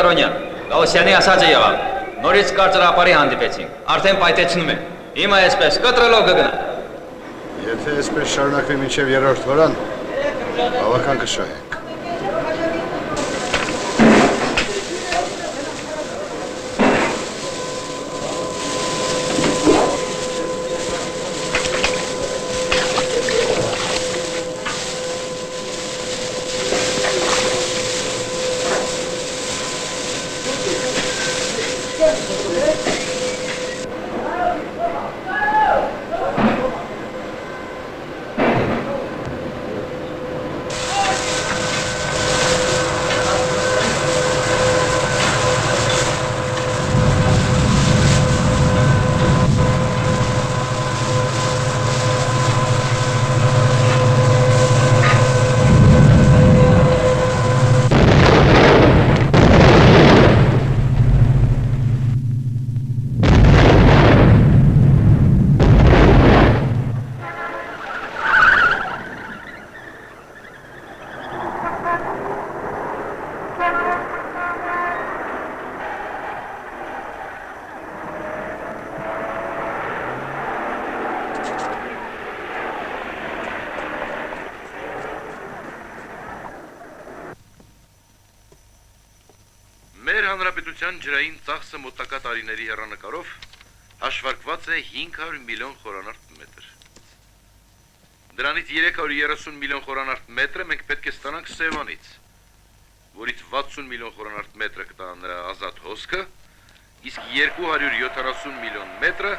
Բաղդասարոնյան, Գաուսյանի ասածը եղավ, նորից կարծրապարի հանդիպեցինք, արդեն պայթեցնում է, հիմա այսպես կտրելով կգնա։ Եթե այսպես շարունակվի մինչև երրորդ օրան, բավական կշահենք։ Մեր հանրապետության ջրային ծախսը մոտակա տարիների հեռանկարով հաշվարկված է 500 միլիոն խորանարդ մետր։ Դրանից 330 միլիոն խորանարդ մետրը մենք պետք է ստանանք Սևանից, որից 60 միլիոն խորանարդ մետրը կտա նրա ազատ հոսքը, իսկ 270 միլիոն մետրը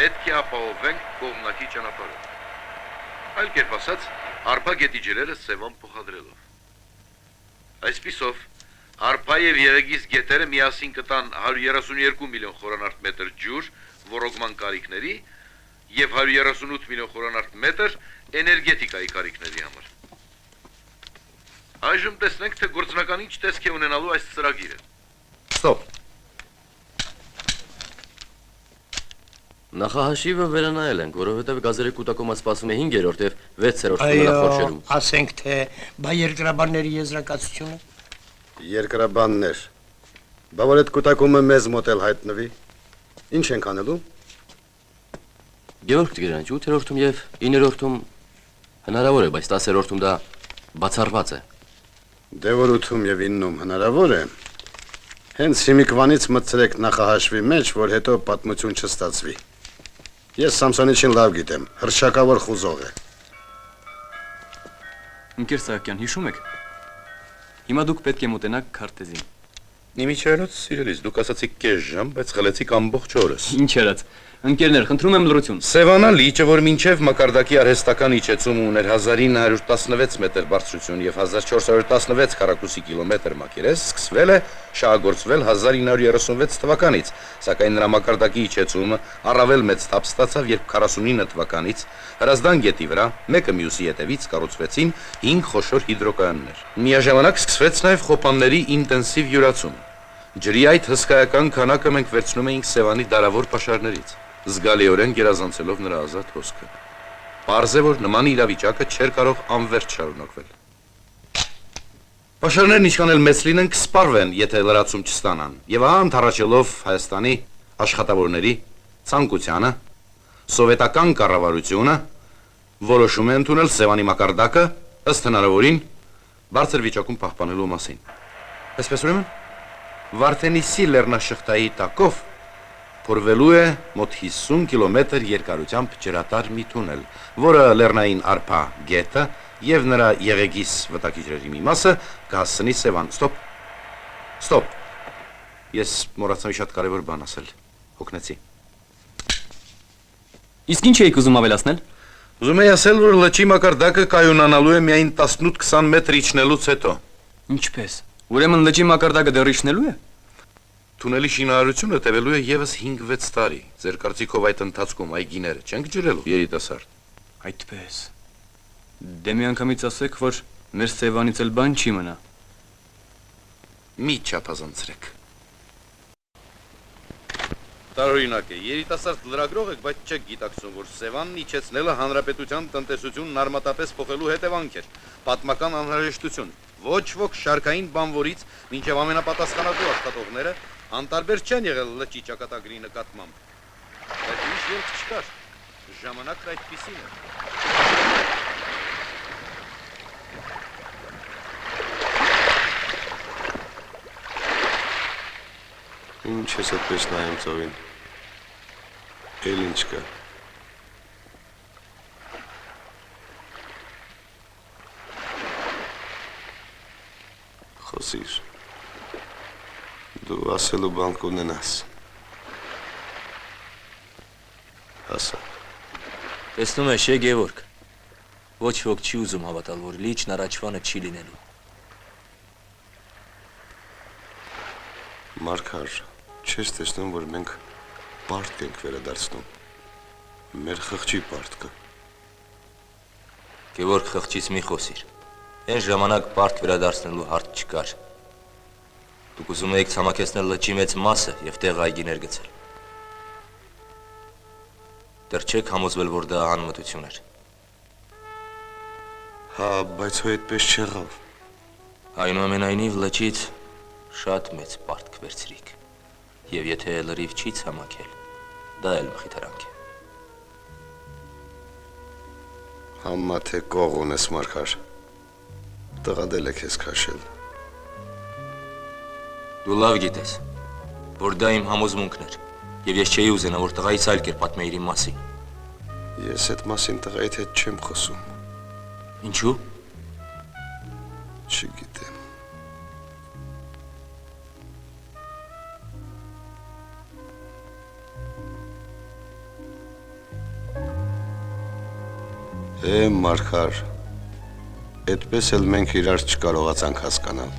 պետք է ապահովենք կողմնակի ճանապարհով։ Այլ կերպ ասած, Արփա գետի ջրերը Սևան փոխադրելով։ Այսպիսով, Արփա եւ Եղեգիս գետերը միասին կտան 132 միլիոն խորանարդ մետր ջուր ոռոգման կարիքների եւ 138 միլիոն խորանարդ մետր էներգետիկայի կարիքների համար։ Այժմ տեսնենք, թե գործնական ինչ տեսք է ունենալու այս ծրագիրը։ Ստոպ։ Նախահաշիվը վերանայել ենք, որովհետև գազերի կուտակումը սպասվում է 5-րդ եւ 6-րդ խորշերում։ Ասենք թե բա երկրաբանների եզրակացությունը։ Երկրաբաններ, բա որ այդ կուտակումը մեզ մոտ էլ հայտնվի, ինչ ենք անելու։ Գևորգ Տիգրանյանի 8-րդում եւ 9-րդում հնարավոր է, բայց 10-րդում դա բացառված է։ Դե որ 8-ում եւ 9-ում հնարավոր է, հենց հիմիկվանից մտցրեք նախահաշվի մեջ, որ հետո պատմություն չստացվի։ Ես Սամսոնիչին լավ գիտեմ, հռչակավոր խուզող է։ Ընկեր Սահակյան, հիշում եք։ Հիմա դուք պետք է մոտենաք քարտեզին։ Նիմիչայրոց սիրելիս, դուք ասացիք կես ժամ, բայց խլեցիք ամբողջ օրս։ Ինչ երած։ Ընկերներ, խնդրում եմ լրություն։ Սևանա լիճը, որ մինչև մակարդակի արհեստական իջեցումը ուներ 1916 մետր բարձրություն եւ 1416 քառակուսի կիլոմետր մակերես, սկսվել է շահագործվել 1936 թվականից, սակայն նրա մակարդակի իջեցումը առավել մեծ թափ ստացավ, երբ 49 թվականից Հրազդան գետի վրա մեկը մյուսի ետևից կառուցվեցին 5 խոշոր հիդրոկայաններ։ Միաժամանակ սկսվեց նաեւ խոպանների ինտենսիվ յուրացում։ Ջրի այդ հսկայական քանակը մենք վերցնում էինք Սևանի դարավոր պաշարներից, զգալիորեն գերազանցելով նրա ազատ հոսքը։ Պարզ է, որ նման իրավիճակը չէր կարող անվերջ շարունակվել։ Պաշարներն ինչքան էլ մեծ լինեն, կսպառվեն, եթե լրացում չստանան, եւ ահա ընդառաջելով Հայաստանի աշխատավորների ցանկությանը, սովետական կառավարությունը որոշում է ընդունել Սևանի մակարդակը ըստ հնարավորին բարձր վիճակում պահպանելու մասին։ Այսպես ուրեմն, Վարդենիսի լեռնաշղթայի տակով փորվելու է մոտ 50 կիլոմետր երկարությամբ ջրատար մի թունել, որը լեռնային Արփա գետը եւ նրա Եղեգիս վտակիջրերի մի մասը կհասցնի Սևան։ Ստոպ։ Ես մոռացա մի շատ կարևոր բան ասել։ Հոգնեցի։ Իսկ ինչ եք ուզում ավելացնել։ Ուզում եի ասել, որ լճի մակարդակը կայունանալու է միայն 18-20 մետր իջնելուց հետո։ Ինչպես։ Ուրեմն լճի մակարդակը դեռ իջնելու է։ Թունելի շինարարությունը տևելու է եւս 5-6 տարի։ Ձեր կարծիքով այդ ընթացքում այգիները չենք ջրելու, երիտասարդ։ Այդպես։ Դե մի անգամից ասեք, որ մեր Սևանից էլ բան չի մնա։ Մի չափազանցրեք։ Տարօրինակ է, երիտասարդ լրագրող եք, բայց չեք գիտակցում, որ Սևանն իջեցնելը հանրապետության տնտեսությունն արմատապես փոխելու հետևանք էր, պատմական անհրաժեշտություն։ Ոչ ոք շարքային բանվորից մինչև ամենապատասխանատու աշխատողները անտարբեր չեն եղել լճի ճակատագրի նկատմամբ։ Բայց ուրիշ ելք չկար։ Ժամանակն այդպիսին է։ Ինչ ես այդպես նայում ծովին։ Էլ ինչ կա։ Խոսիր։ Դու ասելու բան կունենաս։ Ասա։ Տեսնում ես, Գևորգ, ոչ ոք չի ուզում հավատալ, որ լիճն առաջվանը չի լինելու։ Մարգար, չես տեսնում, որ մենք պարտք ենք վերադարձնում։ Մեր խղճի պարտքը։ Գևորգ, խղճից մի խոսիր։ Այն ժամանակ պարտ վերադարձնելու հարց չկար։ Դուք ուզում եք ցամաքեցնել լճի մեծ մասը եւ տեղ այգիներ գցել։ Դեռ չեք համոզվել, որ դա անմտություն էր։ Հա, բայց հո այդպես չեղավ։ Այնուամենայնիվ լճից շատ մեծ պարտք վերցրիք։ Եվ եթե լրիվ չի ցամաքել, դա էլ մխիթարանք է։ Համա թե կող ունես, Մարգար։ Տղադել է քեզ քաշել։ Դու լավ գիտես, որ դա իմ համոզմունքն էր, եւ ես չէի ուզենա, որ տղայից այլ կերպ պատմեիր իմ մասին։ Ես այդ մասին տղայիդ հետ չեմ խոսում։ Ինչու՞։ Չգիտեմ։ Մարգար, այդպես էլ մենք իրար չկարողացանք հասկանալ։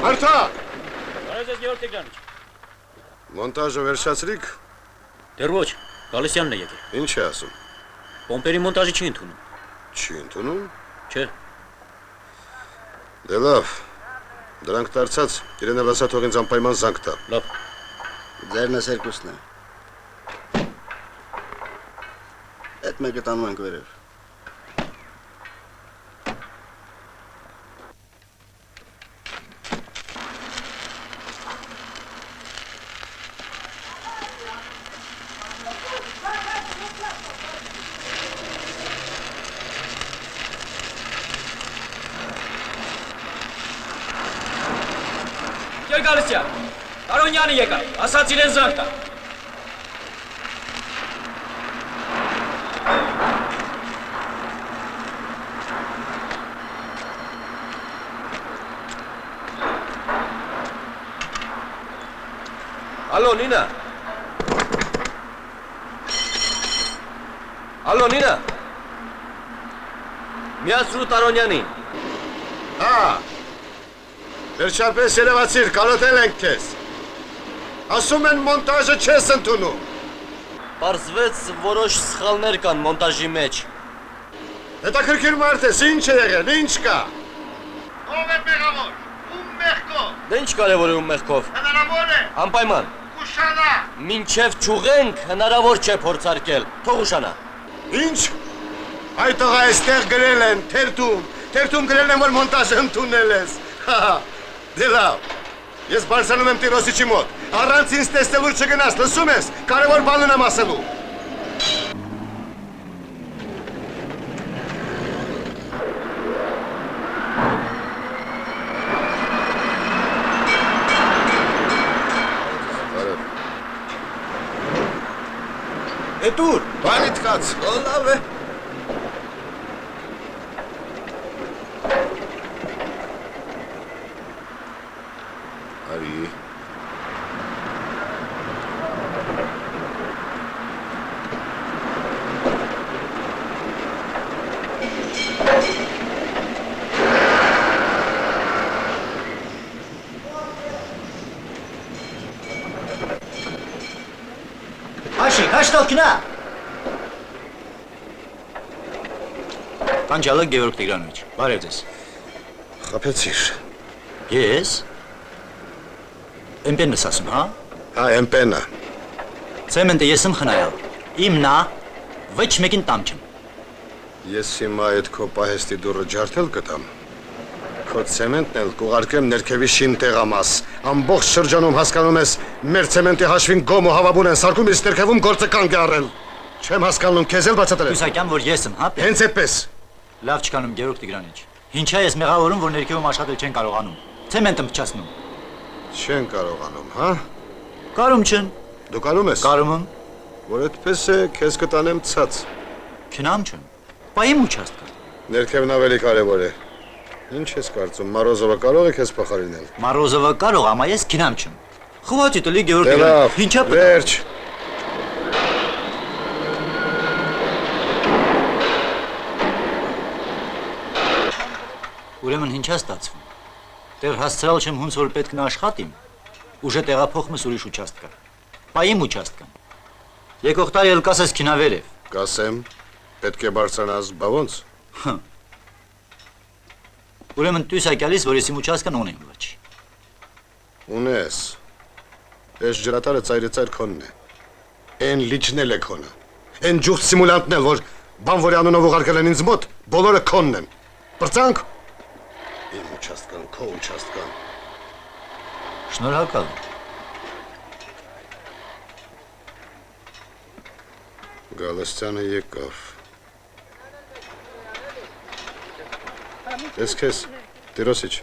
Հարթա! Բարև ձեզ Գևորգ Տիգրանիչ։ Մոնտաժը վերջացրիք։ Դեռ ոչ, Գալստյանն է եկել։ Ինչ է ասում։ Պոմպերի մոնտաժը չի ընդունում։ Չի ընդունում։ Չէ։ Դե լավ։ Դրանք դարձած, իրեն էլ ասա թող ինձ անպայման զանգ տա։ Լավ։ Ձերնս երկուսն է։ Այդ մեկը տանում ենք վերև։ Եկել Գալստյան, Տարոնյանը եկավ, ասաց իրեն զանգ տա։ Ալո, Նինա։ Ալո, Նինա։ Միացրու Տարոնյանին։ Հա։ Վերջապես երևացիր, կանոտել ենք քեզ։ Ասում են մոնտաժը չես ընդունում։ Պարզվեց որոշ սխալներ կան մոնտաժի մեջ։ Հետաքրքիր մարդ ես, ինչ է եղել, ինչ կա։ Ով է մեղավոր։ Ում մեղքով։ Դե ինչ կարևոր է ում մեղքով։ Հնարավոր է։ Անպայման։ Ուշանա։ Մինչև չուղենք հնարավոր չէ փորձարկել։ Թող ուշանա։ Ինչ։ Այդ տղա այստեղ գրել են, թերթում գրել են, որ մոնտաժը ընդունել ես։ Դե լավ։ Ես բարձրանում եմ Տիրոսիչի մոտ։ Առանց ինձ տեսնելու չգնաս, լսում ես։ Կարևոր բան ունեմ ասելու։ Էտուր։ Բանիդ կաց։ Լավ է։ Արի։ Աշիկ, հաշտոքնա։ Կանջալը Գևորգ Տիգրանովիչ, բարև ձեզ։ Խափեցիր։ Ես։ Էմպեն ես ասում, հա։ Հա, էմպենը։ Ցեմենտը ես եմ խնայալ։ Իմնա, ոչ մեկին տամ չեմ։ Ես հիմա այդ քո պահեստի դուրը ջարդել կտամ։ Քո ցեմենտն էլ կուղարկեմ ներքևի շին տեղամաս։ Ամբողջ շրջանում հասկանում ես, մեր ցեմենտի հաշվին գոմ ու հավաբուն են սարքում, իսկ ներքևում գործը կանգ է առել։ Չեմ հասկանում, քեզ էլ բացատրել։ Հուսակյան, որ ես եմ, հա։ Հենց այդպես։ Լավ չկանում Գևորգ Տիգրանովիչ։ Ինչա ես մեղավորում, որ ներքևում աշխատել չեն կարողանում։ Ցեմենտը փչացնում։ Չեն կարողանում, հա։ Կարում չեն։ Դու կարում ես։ Կարում եմ։ Որ այդպես է, քեզ կտանեմ ցած։ Քնամ չեմ։ Պայեմ ուչաստկա։ Ներքևն ավելի կարևոր է։ Ինչ ես կարծում, Մարոզովը կարող է քեզ փոխարինել։ Մարոզովը կարող, ամա ես քնամ չեմ։ Խոհատի տլի Գևորգ Դե լավ, Ինչա պետք։ վերջ։ Ուրեմն ինչա ստացվում։ Դեռ հասցրալ չեմ հունց որ պետք նա աշխատիմ։ Ուժը տեղափոխում ես ուրիշ ուչաստկա։ Պայեմ ուչաստկան։ Եկող տարի էլ կասես քինավերև։ Կասեմ, պետք է բարձրանաս, բա ոնց։ Ուրեմն դու սակալիս որ ես իմ ուչաստկան ունեմ ոչ։ Ունես։ Այս ջրատարը ծայրը քոնն է։ Էն լիճնել է քոնը։ Էն ջուղ սիմուլանտն էլ, որ բանվորի անունով ուղարկել են ինձ մոտ, բոլորը քոնն են։ Բրծանք։ Իմ ուչաստկան, քո ուչաստկան։ Շնորհակալ։ Գալստյանը եկավ։ Ես քեզ, Տիրոսիչ։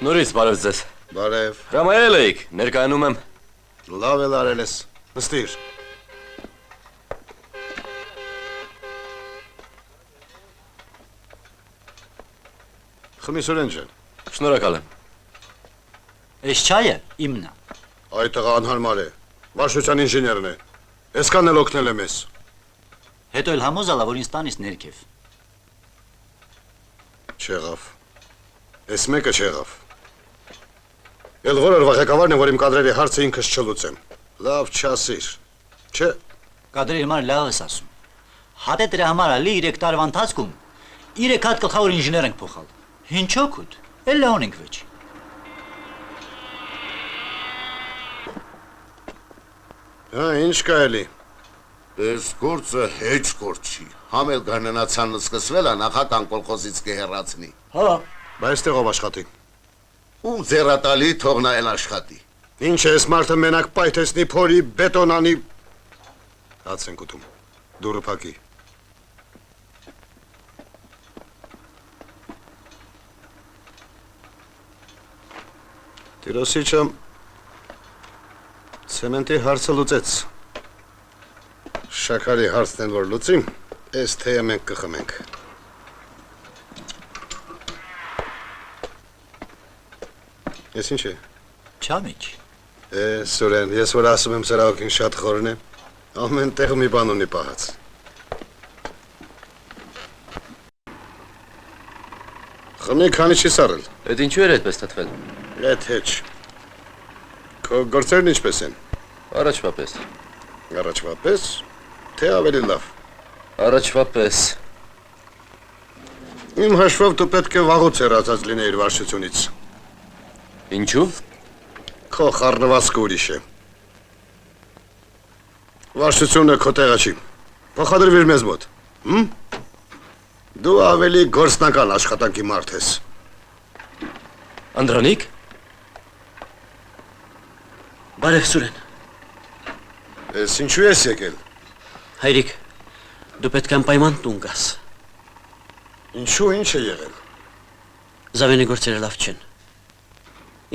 Նորից բարև ձեզ։ Բարև։ Հրամայել էիք, ներկայանում եմ։ Լավ էլ արել ես։ Նստիր։ Խմի Սուրեն ջան։ Շնորհակալ եմ։ Այս չայը իմն է։ Այդ տղա անհարմար է։ Վարշության ինժեներն է։ Այսքան էլ օգնել եմ ես։ Հետո էլ համոզալա որ ինձ տանից ներքև։ Չեղավ։ Այս մեկը չեղավ։ Էլ որը ղեկավարն է, որ իմ կադրերի հարցը ինքս չլուծեմ։ Լավ չասիր։ Չէ։ Կադրերի համար լավ ես ասում։ Հատե դրա համար ալի 3 տարվա ընթացքում 3 հատ գլխավոր ինժեներ ենք փոխալ։ Ինչ օգուտ։ Էլ լավ ենք վեճ։ Հա, ինչ կա էլի։ Այս գործը հեչ գործ չի։ Համ էլ գարնանացանն սկսվել է նախական կոլխոզից կհեռացնի։ Հա։ Բայց այստեղ ով աշխատի։ Ում ձեռատալի թողնա էլ աշխատի։ Ինչ է այս մարդը մենակ պայթեսնի, փորի, բետոնանի։ Հաց ենք ուտում։ Դուրը փակի։ Տիրոսիչը ցեմենտի հարցը լուծեց։ Շաքարի հարցն էլ որ լուծիմ, այս թեյը մենք կխմենք։ Ես ինչ է։ Չամիչ։ Սուրեն, ես որ ասում եմ սրա օքին շատ խորն է, ամեն տեղ մի բան ունի պահած։ Խմի քանի չի սարել։ Այդ ինչու էր այդպես թթվել։ Այդ հեչ։ Քո գործերն ինչպես են։ Առաջվա պես։ Առաջվա պես, թե ավելի լավ։ Առաջվա պես։ Իմ հաշվով դու պետք է վաղուց հեռացած լինեիր վարչությունից։ Ինչու։ Քո խառնվածքը ուրիշ է։ Վարչությունը քո տեղը չի։ Փոխադրվիր մեզ մոտ։ Դու ավելի գործնական աշխատանքի մարդ ես։ Անդրանիկ։ Բարև Սուրեն։ Ես ինչու ես եկել։ Հայրիկ, դու պետք է անպայման տուն գաս։ Ինչու ինչ է եղել։ Զավենի գործերը լավ չեն։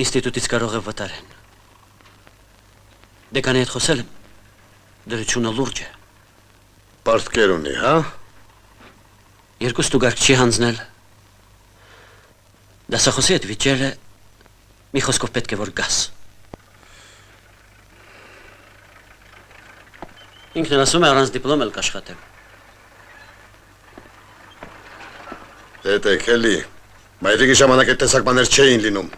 Ինստիտուտից կարող է վտարեն։ Դեկանի հետ խոսել եմ։ Դրությունը լուրջ է։ Պարտքեր ունի, հա։ Երկու ստուգարք չի հանձնել։ Դասախոսի հետ վիճել է, մի խոսքով պետք է որ գաս։ Ինքն ասում է առանց դիպլոմ էլ կաշխատեմ։ Դե քելի, մայրիկի ժամանակ այդ տեսակ բաներ չէին լինում։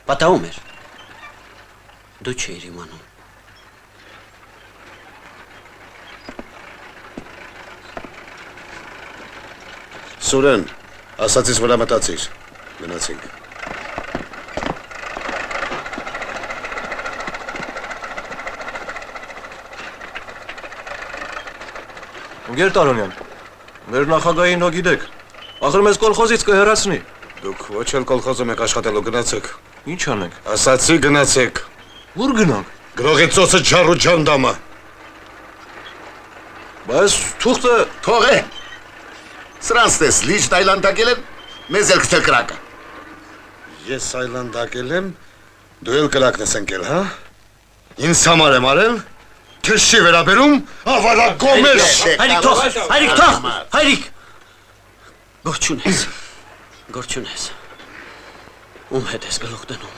Պատահում էր։ Դու չէիր իմանում։ Սուրեն, ասացիս վրա մտածիր, մնացինք։ Գեր Տարոնյան, մեր նախագահին հո գիտեք, ախր մեզ կոլխոզից կհեռացնի։ Դուք ոչ էլ կոլխոզում եք աշխատելու, գնացեք։ Ինչ անենք։ Ասացի գնացեք։ Ուր գնանք։ Գրողի ծոցը ջարու ջանդամը։ Բայց թուղթը Թող է։ Սրանց տես լիճ տայլանդակել են, մեզ էլ կտել կրակը։ Ես այլանդակել եմ, դու էլ կրակն ես ընկել, հա։ Ինձ համար եմ արել, քեզ չի վերաբերում, ավարա գոմես։ Հայրիկ թող, հայրիկ թող, հայրիկ։ Գործ չունես։ Ում հետ ես գլուխ դնում։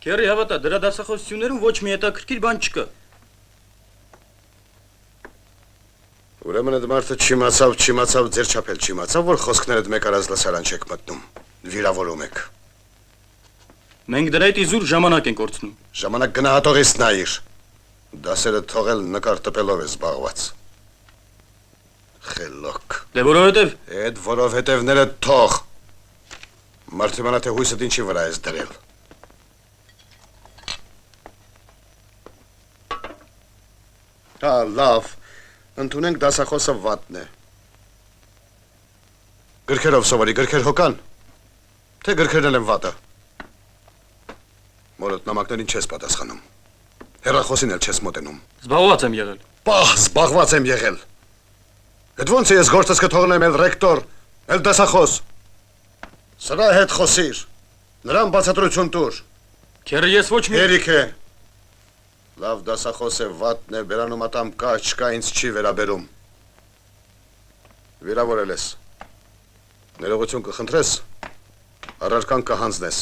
Քերի հավատա, դրա դասախոսություններում ոչ մի հետաքրքիր բան չկա։ Ուրեմն այդ մարդը չիմացավ, ձեր չափել չիմացավ, որ խոսքներդ մեկ արած լսարան չեք մտնում, վիրավորում եք։ Մենք դրա հետ իզուր ժամանակ ենք կորցնում։ Ժամանակ գնահատողից նայիր։ Դասերը թողել նկար տպելով է զբաղված։ Խելոք։ Դե որովհետև Այդ որովհետևները թող։ Մարդը իմանա թե հույսդ ինչի վրա ես դրել։ Հա, լավ, ընդունենք դասախոսը վատն է։ Գրքերով սովորի, գրքեր հոգան, թե գրքերն են վատը։ Մորդ նամակներին չես պատասխանում, հեռախոսին էլ չես մոտենում։ զբաղված եմ եղել։ Պահ, զբաղված եմ եղել։ Այդ ոնց է ես գործս կթողնեմ էլ ռեկտոր, էլ դասախոս։ Սրա հետ խոսիր, նրան բացատրություն տուր։ Քերը ես ոչ մի Երիք է։ Լավ դասախոս է, վատն է, բերանում ատամ կա, չկա, ինձ չի վերաբերում։ Վիրավորել ես։ Ներողություն կխնդրես, առարկան կհանձնես։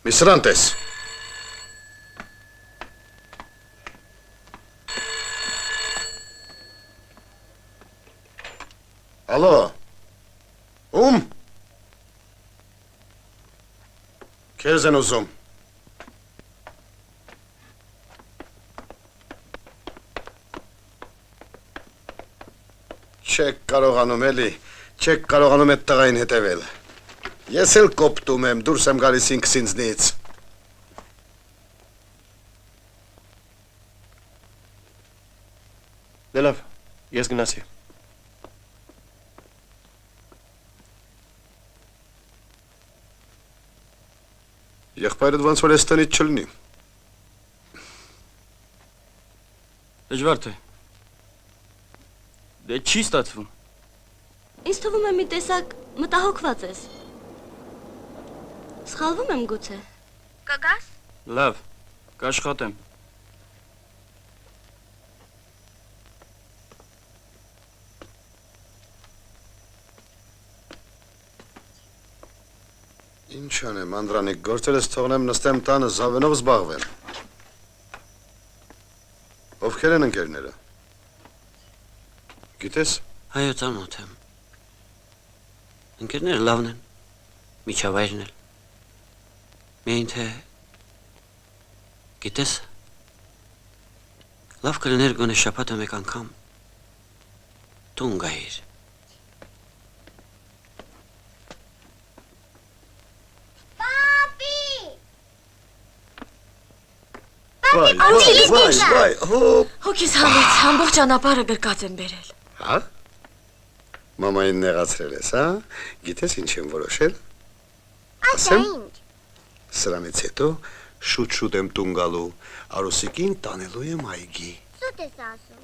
Մի սրան տես։ Ալո, ում։ Քեզ են ուզում։ Չեք կարողանում էլի, չեք կարողանում այդ տղային հետևել։ Ես էլ կոպտում եմ, դուրս եմ գալիս ինքս ինձնից։ Դե լավ, ես գնացի։ Եղբայրդ ոնց որ ես տնից չլինի։ դժվար թե։ Դե չի ստացվում։ Ինձ թվում է մի տեսակ մտահոգված ես։ Սխալվում եմ գուցե։ Կգաս։ Լավ, կաշխատեմ։ Ինչ անեմ, Անդրանիկ, գործերս թողնեմ նստեմ տանը, զավենով զբաղվեմ։ Ովքեր են ընկերները։ Գիտես։ Այո, ծանոթ եմ։ Ընկերները լավն են, միջավայրն էլ։ Միայն թե գիտես, լավ կլիներ գոնե շաբաթը մեկ անգամ տուն գայիր։ Հոգիս համից ամբողջ ճանապարհը գրկած եմ բերել։ Հա? Մամային նեղացրել ես, հա? Գիտես ինչ եմ որոշել։ Ասեմ։ Սրանից հետո շուտ եմ տուն գալու, Արուսիկին տանելու եմ այգի։ Սուտ ես ասում։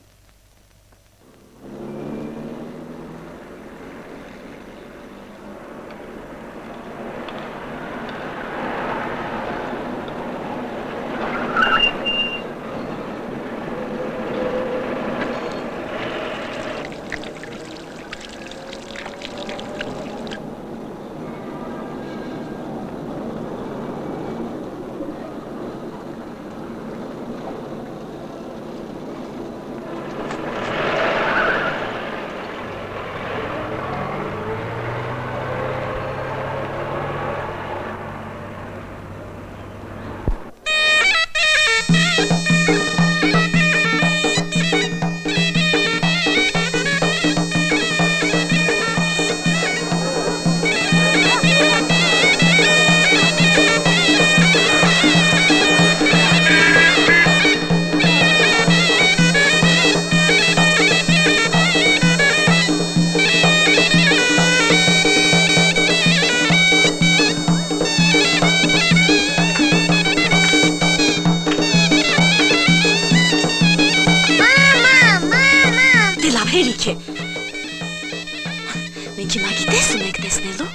Մենք հիմա գիտես ունենք տեսնելու։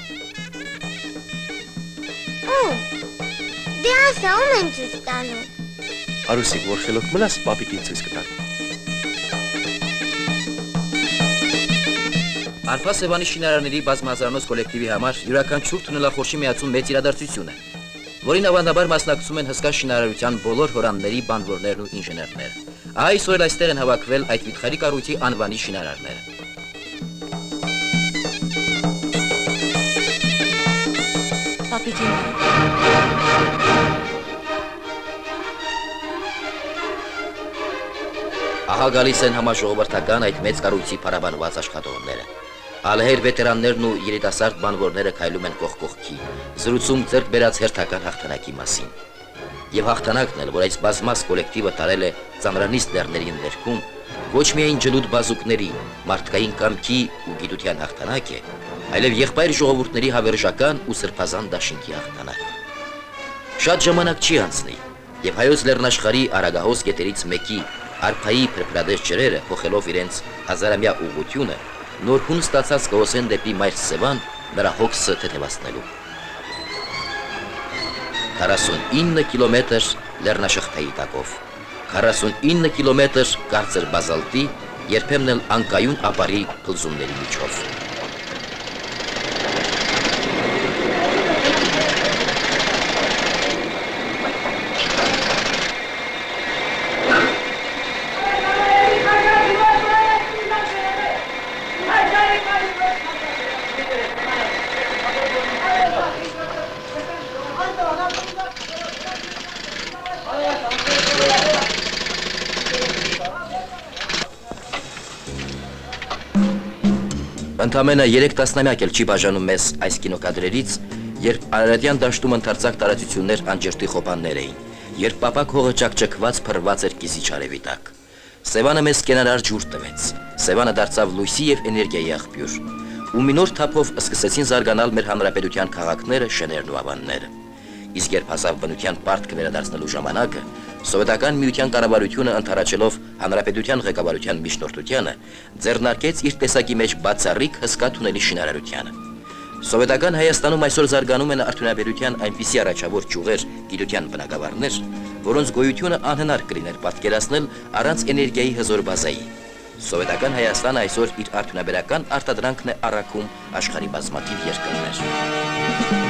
Դե ասա, ում են ցույց տալու։ Արուսիկ, որ խելոք մնաս, պապիկին ցույց կտան։ Արփա Սևանի շինարարների բազմահազարանոց կոլեկտիվի համար յուրաքանչյուր թունելախորշի միացում մեծ իրադարձություն է, որին ավանդաբար մասնակցում են հսկա շինարարության բոլոր հորանների, բանվորներն ու ինժեներները։ Այսօր այստեղ են հավաքվել այդ վիթխարի կառույցի անվանի շինարարները։ Պապիկին։ Ահա գալիս են համաժողովրդական այդ մեծ կառույցի փառաբանված աշխատողները։ Ալհեր վետերաններն ու երիտասարդ բանվորները քայլում են կողք կողքի, զրուցում ձեռք բերած հերթական հաղթանակի մասին։ Եվ հաղթանակն էլ, որ այս բազմաս կոլեկտիվը տարել է ծանրանիստ լեռների ներքում, ոչ միայն ջլուդ բազուկների, մարդկային կամքի ու գիտության հաղթանակ է, այլև եղբայր ժողովուրդների հավերժական ու սրբազան դաշինքի հաղթանակ։ Շատ ժամանակ չի անցնի, եւ հայոց լեռնաշխարհի արագահոս կետերից մեկի արփայի փրփրադես ջրերը, փոխելով իրենց հազարամյա ուղղությունը, նորքուն ստացած կհոսեն դեպի մայր Սևան նրա հոգսը թեթևացնելու։ 49 կիլոմետր լեռնաշղթայի տակով, 49 կիլոմետր կարծր բազալտի, երբեմն էլ անկայուն ապարի փլզումների միջով։ Ընդամենը 3 տասնամյակ էլ չի բաժանում մեզ այս կինոկադրերից, երբ Արարատյան դաշտում ընդարձակ տարածություններ անջերտի խոպաններ էին, երբ պապակ հողը ճակճկված փռված էր կիսիչ արևի տակ։ Սևանը մեզ կենարար ջուր տվեց, Սևանը դարձավ լույսի եւ էներգիայի աղբյուր, ու մի նոր թափով սկսեցին զարգանալ մեր հանրապետության քաղաքները, շներն ու ավանները։ Իսկ երբ հասավ բնության պարտքը վերադարձնելու ժամանակը, Սովետական միության կառավարությունը ընդառաջելով հանրապետության ղեկավարության միջնորդությանը ձեռնարկեց իր տեսակի մեջ բացառիկ հսկա թունելի շինարարությանը։ Սովետական Հայաստանում այսօր զարգանում են արդյունաբերության այնպիսի առաջավոր ճյուղեր, գիտության բնագավառներ, որոնց գոյությունը անհնար կլիներ պատկերացնել առանց էներգիայի հզոր բազայի։ Սովետական Հայաստանը այսօր իր արդյունաբերական արտադրանքն է առաքում աշխարհի բազմաթիվ երկրներ։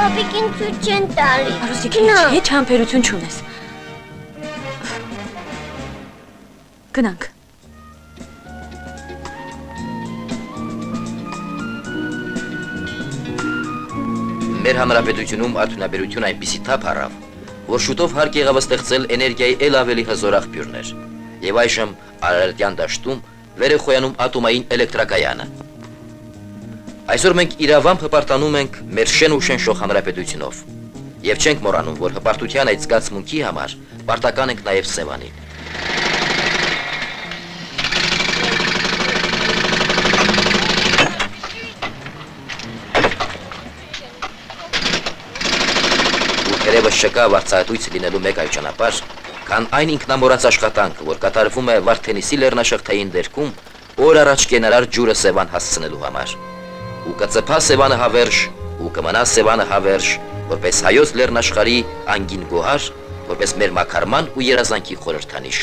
Պապիկին ցույց չեն տալի։ Արուսիկ, ինչ համբերություն չունես։ Գնանք։ Մեր հանրապետությունում արդյունաբերություն այնպիսի թափ առավ, որ շուտով հարկ եղավ ստեղծել էներգիայի ել ավելի հզոր աղբյուրներ, եւ այժմ Արարատյան դաշտում վեր է խոյանում ատոմային էլեկտրակայանը։ Այսօր մենք իրավամբ հպարտանում ենք մեր շեն ու շնշող հանրապետությունով, եւ չենք մոռանում, որ հպարտության այդ զգացմունքի համար պարտական ենք նաեւ Սևանին։ Երևս չկա վարձահատույց լինելու մեկ այլ ճանապարհ, քան այն ինքնամոռաց աշխատանքը, որ կատարվում է Վարդենիսի լեռնաշղթային դերքում օր առաջ կենարար ջուրը Սևան հասցնելու համար։ Ու կծփա Սևանը հավերժ, ու կմնա Սևանը հավերժ, որպես հայոց լեռնաշխարհի անգին գոհար, որպես մեր մակարման ու երազանքի խորհրդանիշ։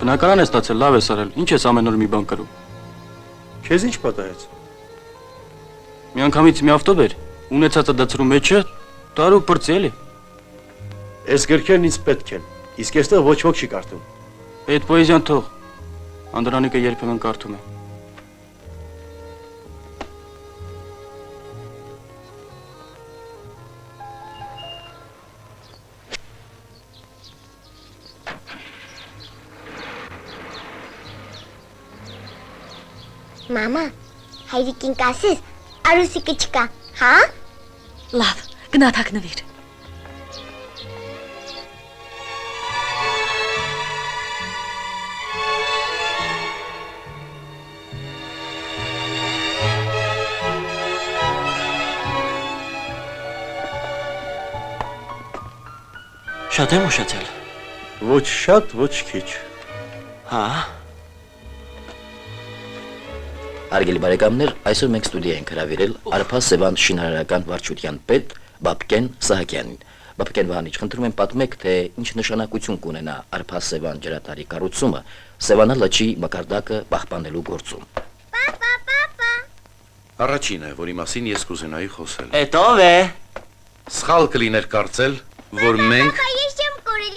Բնակարան է ստացել, լավ ես արել, ինչ ես ամեն օր մի բան կրում։ Քեզ ինչ պատահեց։ Միանգամից մի ավտոբեր, ունեցածը դցրու մեջը, տարու պրծի էլի։ Այս գրքերն ինձ պետք են, իսկ այստեղ ոչ ոք չի կարդում։ Այդ պոեզիան թող, Անդրանիկը երբեմն կարդում է։ Մամա, հայրիկին կասես, Արուսիկը չկա, հա? Լավ, գնա թաքնվիր։ Շատ եմ ուշացել։ Ոչ շատ, ոչ քիչ։ Հա։ Հարգելի բարեկամներ, այսօր մենք ստուդիա ենք հրավիրել Արփա Սևան շինարարական վարչության պետ Բաբկեն Սահակյանին։ Բաբկեն Վահանիչ, խնդրում եմ պատմեք, թե ինչ նշանակություն կունենա Արփա Սևան ջրատարի կառուցումը Սևանա լճի մակարդակը պահպանելու գործում։ Առաջինը, որի մասին ես կուզենայի խոսել։ Էդ ով է։ Սխալ կլիներ կարծել, որ մենք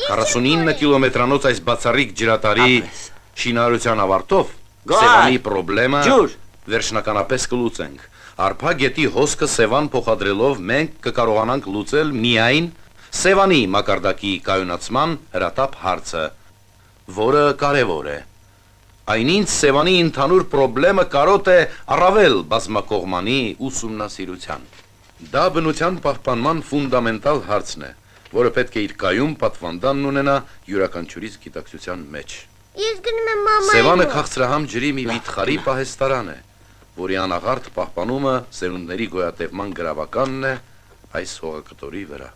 49 կիլոմետրանոց այս բացառիկ ջրատարի շինարարության ավարտով Սևանի պրոբլեմը վերջնականապես կլուծենք։ Արփա գետի հոսքը Սևան փոխադրելով մենք կկարողանանք լուծել միայն Սևանի մակարդակի կայունացման հրատապ հարցը, որը կարևոր է։ Այնինչ Սևանի ընդհանուր պրոբլեմը կարոտ է առավել բազմակողմանի ուսումնասիրության։ Դա բնության պահպանման ֆունդամենտալ հարցն է, որը պետք է իր կայուն պատվանդանն ունենա յուրաքանչյուրիս գիտակցության մեջ։ Ես գնում եմ մամայի։ Սևանը քաղցրահամ ջրի մի վիթխարի պահեստարան է, որի անաղարտ պահպանումը սերունդների գոյատևման գրավականն է այս հողակտորի վրա։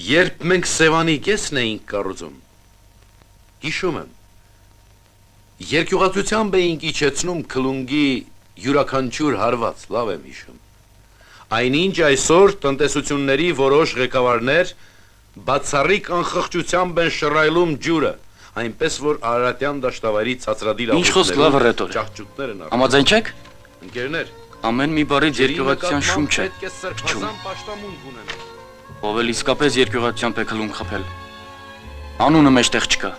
Երբ մենք Սևանի կեսն էինք կառուցում, հիշում եմ, երկյուղացությամբ էինք իջեցնում Քլունգի յուրաքանչյուր հարված, լավ եմ հիշում։ Այնինչ այսօր տնտեսությունների որոշ ղեկավարներ բացառիկ անխղճությամբ են շռայլում ջուրը, այնպես որ Արարատյան դաշտավայրի ցածրադիր Ինչ խոսք լավ ռետոր է։ ճահճուտներ են Համաձայն չեք։ Ընկերներ, ամեն մի բառից երկյուղացիան շունչ է։ Ով էլ իսկապես երկյուղացիամբ է քլուն խփել։ Անունը մեջտեղ չկա։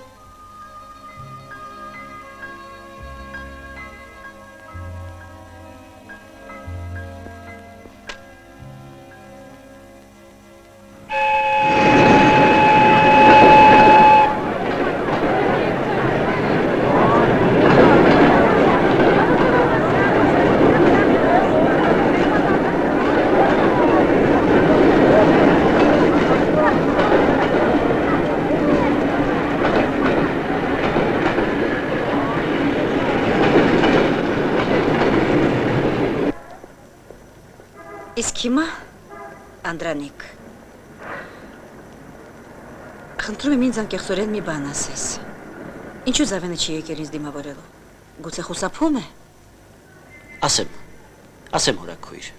Իսկ հիմա, Անդրանիկ, խնդրում եմ ինձ անկեղծորեն մի բան ասես։ Ինչու Զավենը չի եկել ինձ դիմավորելու։ Գուցե խուսափում է։ Ասեմ հորաքույր։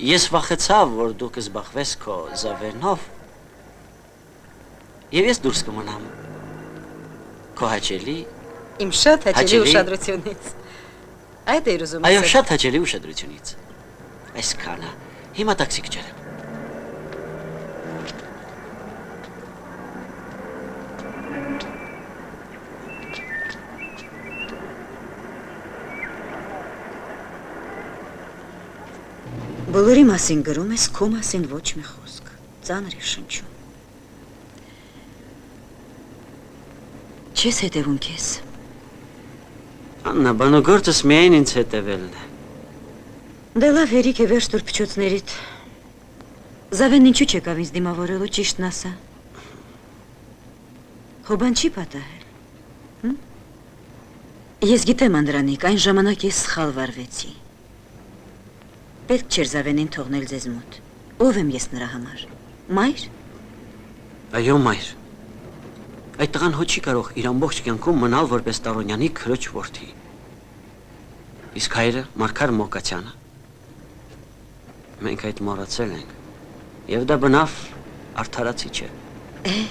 Ես վախեցա, որ դու կզբաղվես քո Զավենով։ Եվ ես դուրս կմնամ։ Քո հաճելի։ Իմ շատ հաճելի ուշադրությունից։ Այդ էր ուզում Այո, ասել։ շատ հաճելի ուշադրությունից։ Այսքան է։ Հիմա տաքսի կջարեմ։ Բոլորի մասին գրում ես, քո մասին ոչ մի խոսք։ Ծանր է շնչում։ Չես հետևում քեզ։ Աննա, բանոգործս միայն ինձ հետևելն է։ Դե լավ, հերիք է վերջ տուր փչոցներիդ։ Զավեն ինչու չեկավ ինձ դիմավորելու, ճիշտն ասա։ Հոբան չի պատահել։ Ես գիտեմ, Անդրանիկ, այն ժամանակ ես սխալ վարվեցի։ Պետք չէր Զավենին թողնել ձեզ մոտ։ Ով եմ ես նրա համար։ Մայր։ Այո, մայր։ Այդ տղան հո չի կարող իր ամբողջ կյանքում մնալ որպես Տարոնյանի քրոջ որդի։ Իսկ հայրը Մարգար Մոկացյանը։ Մենք այդ մոռացել ենք։ Եվ դա բնավ արդարացի չէ։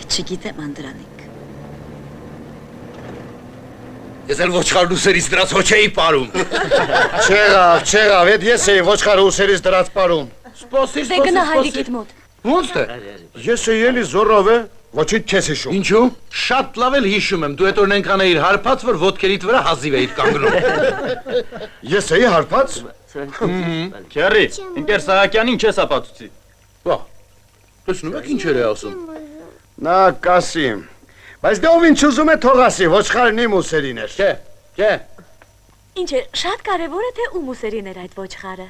Չգիտեմ, Անդրանիկ։ Ես էլ ոչխարն ուսերից դրած հոչ էի պարում։ Չեղավ, էդ ես էի ոչխարը ուսերից դրած պարում։ Դե գնա հայրիկիդ մոտ։ Ոնց է։ Ես էի զորով է, ոչինչ չես հիշում։ Ինչու՞։ Շատ լավ էլ հիշում եմ, դու այդ օրն այնքան էիր հարբած, որ ոտքերիդ վրա հազիվ էիր կանգնում։ Ես էի հարբած։ Քեռի, ինքեր Սահակյանին չես ապացուցի։ Բա։ Տեսնում եք ինչեր է ասում։ Նա կասի։ Բայց դե ով ինչ ուզում է թողասի, ոչխարն իմ ուսերին էր։ Չէ։ Ինչ է, շատ կարևոր է թե ում ուսերին էր այդ ոչխարը։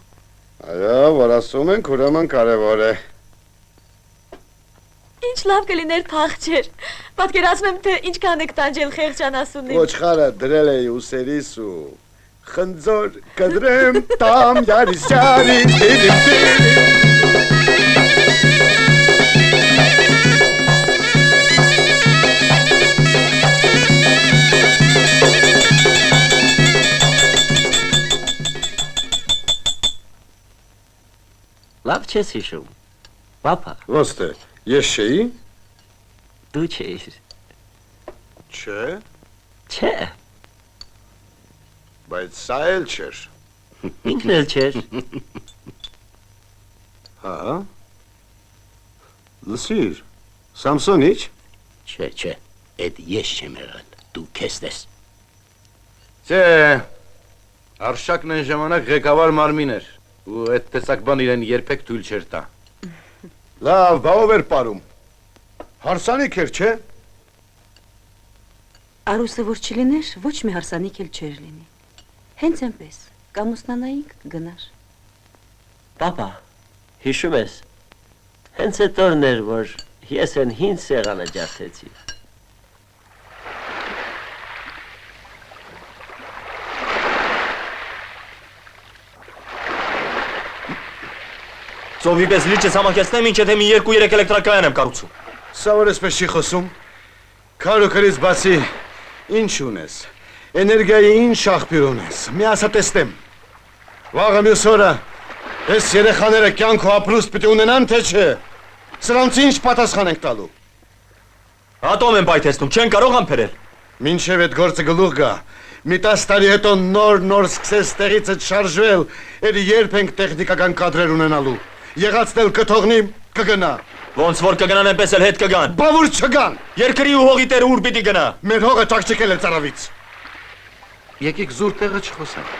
Այո, որ ասում ենք, ուրեմն կարևոր է։ Ինչ լավ կլիներ փախչեր։ Պատկերացնում եմ թե ինչքան եք տանջել խեղճան ասունին։ Ոչխարը դրել էի ուսերիս ու խնձոր կդրեմ տամ յարիսյանի Լավ չես հիշում։ Պապա։ Ոնց է։ Ես չէի։ Դու չէիր։ Չէ։ Չէ։ Բայց սա էլ չէր։ Ինքն էլ չէր։ Հա։ Լսիր, Սամսոնիչ։ Չէ, այդ ես չեմ եղել, դու քեզ տես։ Չէ, Արշակն այն ժամանակ ղեկավար մարմին էր, ու այդ տեսակ բան իրեն երբեք թույլ չէր տա։ Լավ, բա ով էր պարում։ Հարսանիք էր, չէ։ Արուսը որ չլիներ, ոչ մի հարսանիք էլ չէր լինի։ Հենց այնպես, կամուսնանայինք գնար։ Պապա, հիշում ես, հենց այդ օրն էր, որ ես են հին սեղանը ջարդեցի։ Ծովի պես լիճը սամակեցնեմ, ինչ եթե մի 2-3 էլեկտրակայան եմ կառուցում։ Սա որ էսպես չի խոսում։ Քարոքրից բացի ինչ ունես։ Էներգիայի ինչ աղբյուր ունես։ Մի ասա տեսնեմ։ Վաղը մյուս օրը այս երեխաները կյանք ու ապրուստ պիտի ունենան, թե չէ։ Սրանց ինչ պատասխան ենք տալու։ Ատոմ եմ պայթեցնում, չեն կարող ամփերել։ Մինչև այդ գործը գլուխ գա։ Մի 10 տարի հետո նոր սկսես տեղից շարժվել, ելի երբ ենք տեխնիկական կադրեր ունենալու։ Եղածն էլ կթողնի, կգնա։ Ոնց որ կգնան այնպես էլ հետ կգան։ Բա որ չգան։ Երկրի ու հողի տերը ուր պիտի գնա։ Մեր հողը ճակճկել է ծարավից։ Եկեք զուր տեղը չխոսենք։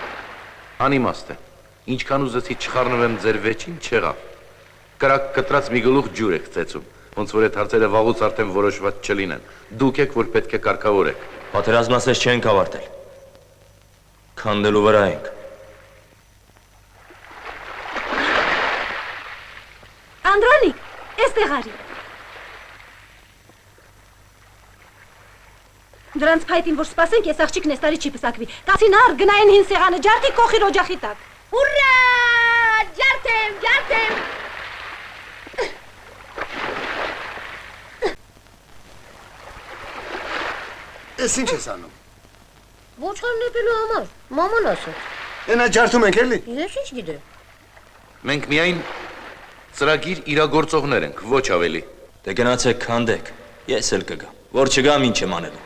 Անիմաստ է։ Ինչքան ուզեցի չխառնվեմ ձեր վերջին չեղավ։ Կրակ կտրած մի գլուխ ջուր եք ծեծում, ոնց որ այդ հարցերը վաղուց արդեն որոշված չլինեն։ Դուք եք, որ պետք է կարգավորեք։ Պատերազմասես չենք ավարտել։ Քանդելու վրա ենք։ Անդրանիկ, էստեղ արի։ Դրանց փայտին որ սպասենք, ես աղջիկն էս տարի չի պսակվի։ Կացին առ գնային հին սեղանը ջարդի կողի օջախի տակ։ Ուրա! Ջարդեմ։ Էս ինչ ես անում։ Ոչխարն նետելու համար, մաման ասաց։ Ենա ջարդում ենք էլի։ Ես ինչ գիտեմ։ Մենք միայն ծրագիր իրագործողներ ենք, ոչ ավելի։ Դե գնացեք քանդեք, ես էլ կգամ, որ չգամ ինչ եմ անելու։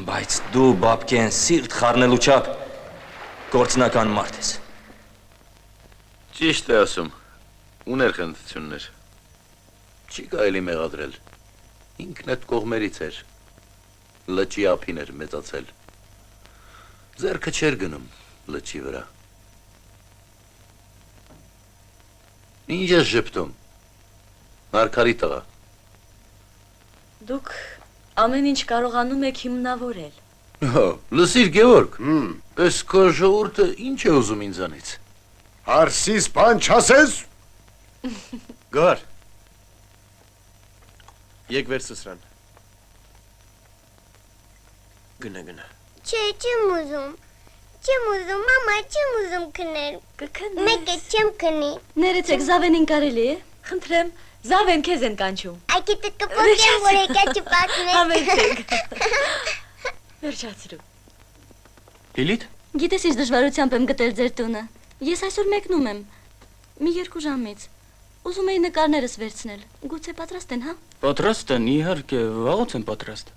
Բայց դու բաբկեն սիրտ խառնելու չափ Գործնական մարդ ես։ Ճիշտ է ասում։ Ուներ խնդություններ։ Չի կարելի մեղադրել։ Ինքն այդ կողմերից էր։ Լճի ափին էր մեծացել։ Ձեռքը չէր գնում լճի վրա։ Ինչ ես ժպտում։ Նարկարի տղա։ Դուք ամեն ինչ կարողանում եք հիմնավորել։ Հո, լսիր Գևորգ, այս քո ժողովուրդը ինչ է ուզում ինձանից։ Հարսիս բան չասես։ Գար։ Եկ վեր սսրան։ Գնա։ Չէ, չեմ ուզում, մամա, չեմ ուզում քնել։ Կքնես։ Մեկ է չեմ քնի։ Ներեցեք, Զավենին կարելի է։ Խնդրեմ, Զավեն քեզ են կանչում։ Այգիտը կպոկեմ, որ եկա չպասնես։ Համեցեք։ Վերջացրու։ Լիլիթ։ Գիտես ինչ դժվարությամբ եմ գտել ձեր տունը։ Ես այսօր մեկնում եմ։ Մի 2 ժամից։ Ուզում էի նկարներս վերցնել։ Գուցե պատրաստ են, հա։ Պատրաստ են, իհարկե, վաղուց եմ պատրաստ։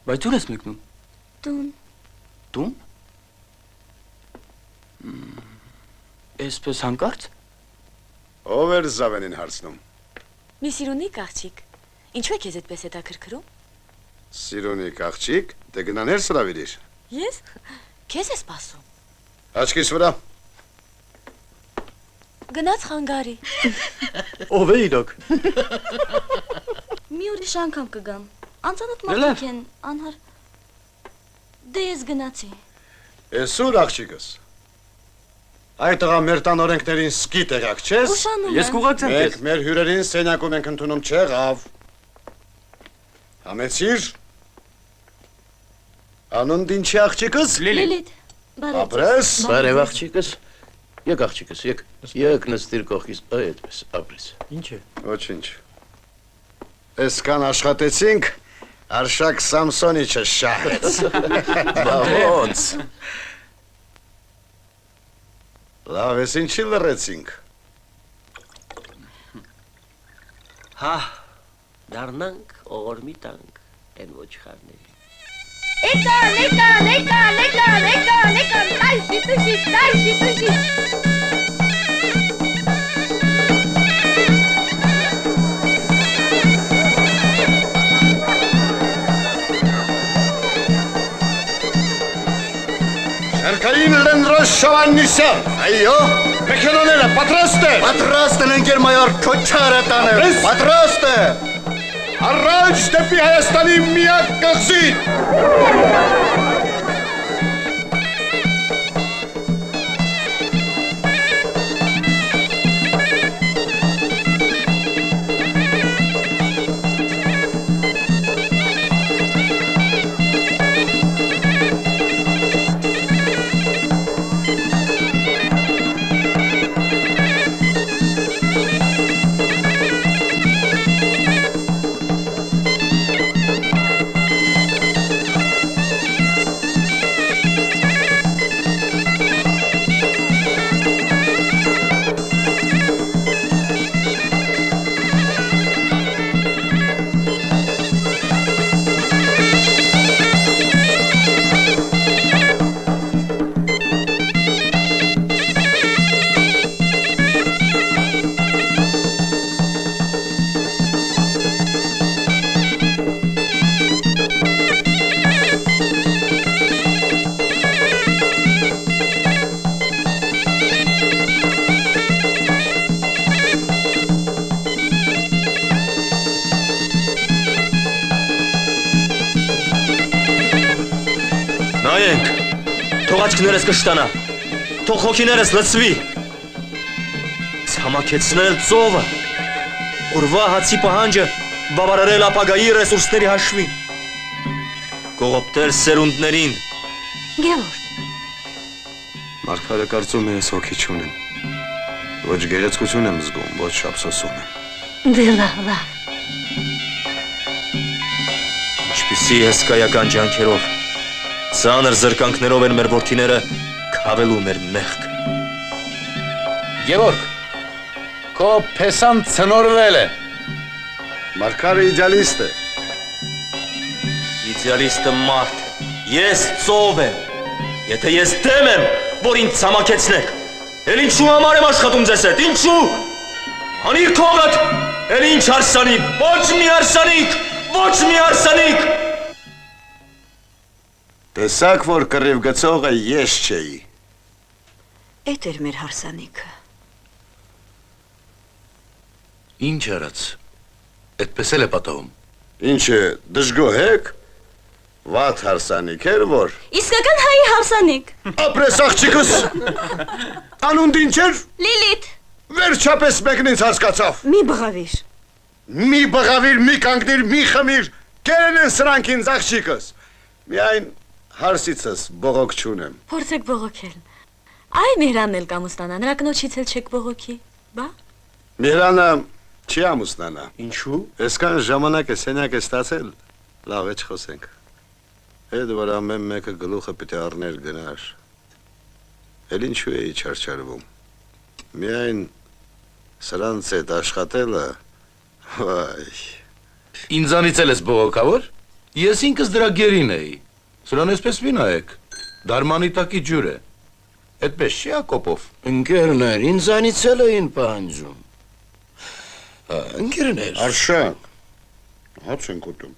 Բայց ուր ես մեկնում։ Տուն։ Տուն։ Էսպես հանկարծ։ Ով էր Զավենին հարցնում։ Մի սիրունիկ աղջիկ։ Ինչու է քեզ այդպես հետաքրքրում։ Սիրունիկ աղջիկ, դե գնաներ սրավիրիր։ Ես։ Քեզ է սպասում։ Աչքիս վրա։ Գնաց խանգարի։ Ով է իրոք։ Մի ուրիշ անգամ կգամ։ Անծանոթ մարդիկ են, անհար։ Դե ես գնացի։ Էս ուր աղջիկս։ Այդ տղա մեր տան օրենքներին սկիտ եղակ, չես։ Ուշանում Ես կուղակցեմ քեզ։ Մեկ մեր հյուրերին սենյակում ենք ընդունում, չեղավ։ Համեցիր։ Անուն դինչի աղջիկս։ Լիլիթ։ Ապրես։ Բարև աղջիկս։ Եկ աղջիկս, եկ նստիր կողքիս, այդպես, ապրես։ Ինչ է։ Ոչինչ։ Այսքան աշխատեցինք, Արշակ Սամսոնիչը շահեց։ Բա ոնց։ Լավ, ես ինչի լռեցինք։ Հա, դառնանք օղորմի տանք են ոչխարների։ Եկա, տայշի։ Շարքային Լենրոս Շավաննիսյան, այո, մեքենաները պատրաստ է։ Պատրաստ են ընկեր մայոր քոչարը տանել։ Պատրաստ է։ Առաջ դեպի Հայաստանի միակ կղզին։ Թող աչքներս կշտանա, թող հոգիներս լցվի, ցամաքեցնել ծովը, օրվա հացի պահանջը բավարարել ապագայի ռեսուրսների հաշվին, կողոպտել սերունդներին։ Գևորգ։ Մարգարը կարծում է ես հոգի չունեմ։ Ոչ գեղեցկություն եմ զգում, ոչ ափսոսում եմ։ Դե լավ։ Ինչպիսի հսկայական ջանքերով, ծանր զրկանքներով են մեր որդիները քավելու մեր մեղք։ Գևորգ, քո փեսան ցնորվել է։ Մարգարը իդեալիստ է։ Իդեալիստը մարդ, ես ծով եմ։ Եթե ես դեմ եմ, որ ինձ ցամաքեցնեք։ Էլ ինչու համար եմ աշխատում ձեզ հետ, ինչու։ Անիր քողդ, էլ ինչ հարսանիք, ոչ մի հարսանիք, ոչ մի հարսանիք։ Տեսակ, որ կռիվ գծողը ես չէի։ Էդ էր մեր հարսանիքը։ Ինչ արած։ Այդպես էլ է պատահում։ Ինչը դժգոհ եք։ Վատ հարսանիք էր որ։ Իսկական հայի հարսանիք։ Ապրես աղջիկս։ Անունդ ինչ էր։ Լիլիթ։ Վերջապես մեկն ինձ հասկացավ։ Մի բղավիր։ Մի բղավիր, մի կանգնիր, մի խմիր։ Կերեն են սրանք ինձ աղջիկս։ Միայն հարսիցս բողոք չունեմ։ Փորձեք բողոքել։ Այ Մեհրանն էլ կամուսնանա, նրա կնոջից էլ չեք բողոքի։ Բա։ Մեհրանը չի ամուսնանա։ Ինչու։ Այսքան ժամանակ է սենյակ է ստացել, լավ է չխոսենք։ Այդ որ ամեն մեկը գլուխը պիտի առներ գնար։ Էլ ինչու էի չարչարվում։ Միայն սրանց հետ աշխատելը, վայ։ Ինձանից էլ ես բողոքավոր։ Ես ինքս դրա գերին էի։ Սրան այսպես մի նայեք։ Դարմանի տակի ջուր է։ Այդպես չի Ակոպով։ Ընկերներ, ինձանից էլ էին պահանջում։ Ընկերներ։ Արշակ, հաց ենք ուտում։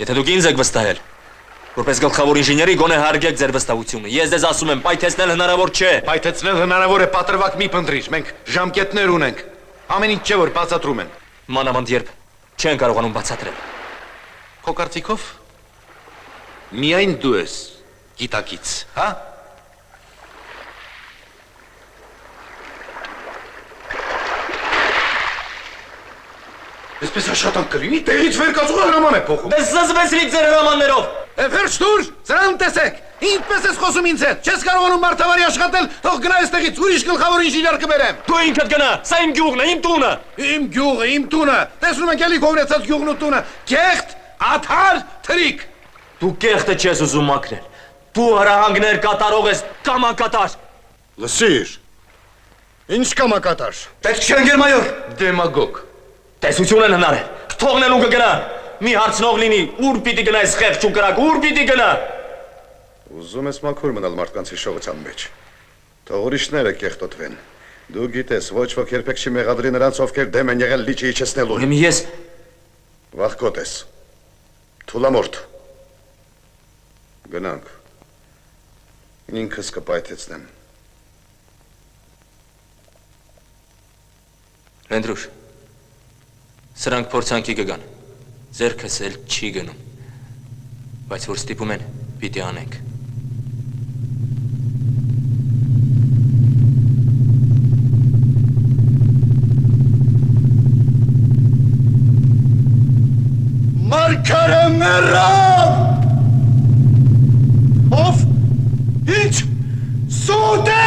Եթե դուք ինձ եք վստահել, որպես գլխավոր ինժեների գոնե հարգեք ձեր վստահությունը։ Ես ձեզ ասում եմ, պայթեցնել հնարավոր չէ։ Պայթեցնել հնարավոր է, պատրվակ մի փնտրիր։ Մենք ժամկետներ ունենք։ Ամեն ինչ չէ որ բացատրում են։ Մանավանդ երբ չեն կարողանում բացատրել։ Քո կարծիքով միայն դու ես գիտակից, հա? Այսպես աշխատանք կլինի, տեղից վեր կացուղը հրաման է փոխում։ Դες զզվեցրիք ձեր հրամաններով։ Վերջ դուր, սրան տեսեք։ Ինչպես ես խոսում ինձ հետ։ Չես կարողանում մարդավարի աշխատել, թող գնա այստեղից, ուրիշ գլխավոր ինժեներ կբերեմ։ Դու ինքդ գնա, սա իմ գյուղն է, իմ տունը։ Իմ գյուղը, իմ տունը։ Տեսնում եք էլի գովրեցած գյուղն ու տունը։ Կեղտ, աթար, թրիկ։ Դու կեղտը չես ուզում մաքրել։ Դու հրահանգներ կատարող ես, կամակատար։ Լսիր։ Ինչ կամակատար։ Պետք չէ ընկերմայոր։ Դեմագոգ։ Տեսություն են հնարել։ Թողնելու կգնա։ Մի հարցնող լինի, ուր պիտի գնա այս խեղճ ու կրակ, ուր պիտի գնա։ Ուզում ես մաքուր մնալ մարդկանց հիշողության մեջ։ Թող ուրիշները կեղտոտվեն։ Դու գիտես, ոչ ոք երբեք չի մեղադրի նրանց, ովքեր դեմ են եղել լիճը իջեցնելու։ Ուրեմն ես վախկոտ ես։ Թուլամորթ։ Գնանք։ Ինքս կպայթեցնեմ։ Ռենդրուշ, սրանք փորձանքի կգան, ձերքս էլ չի գնում, բայց որ ստիպում են, պիտի անենք։ Մարգարը մեռավ։ Ով։ Ինչ։ Սուտ է։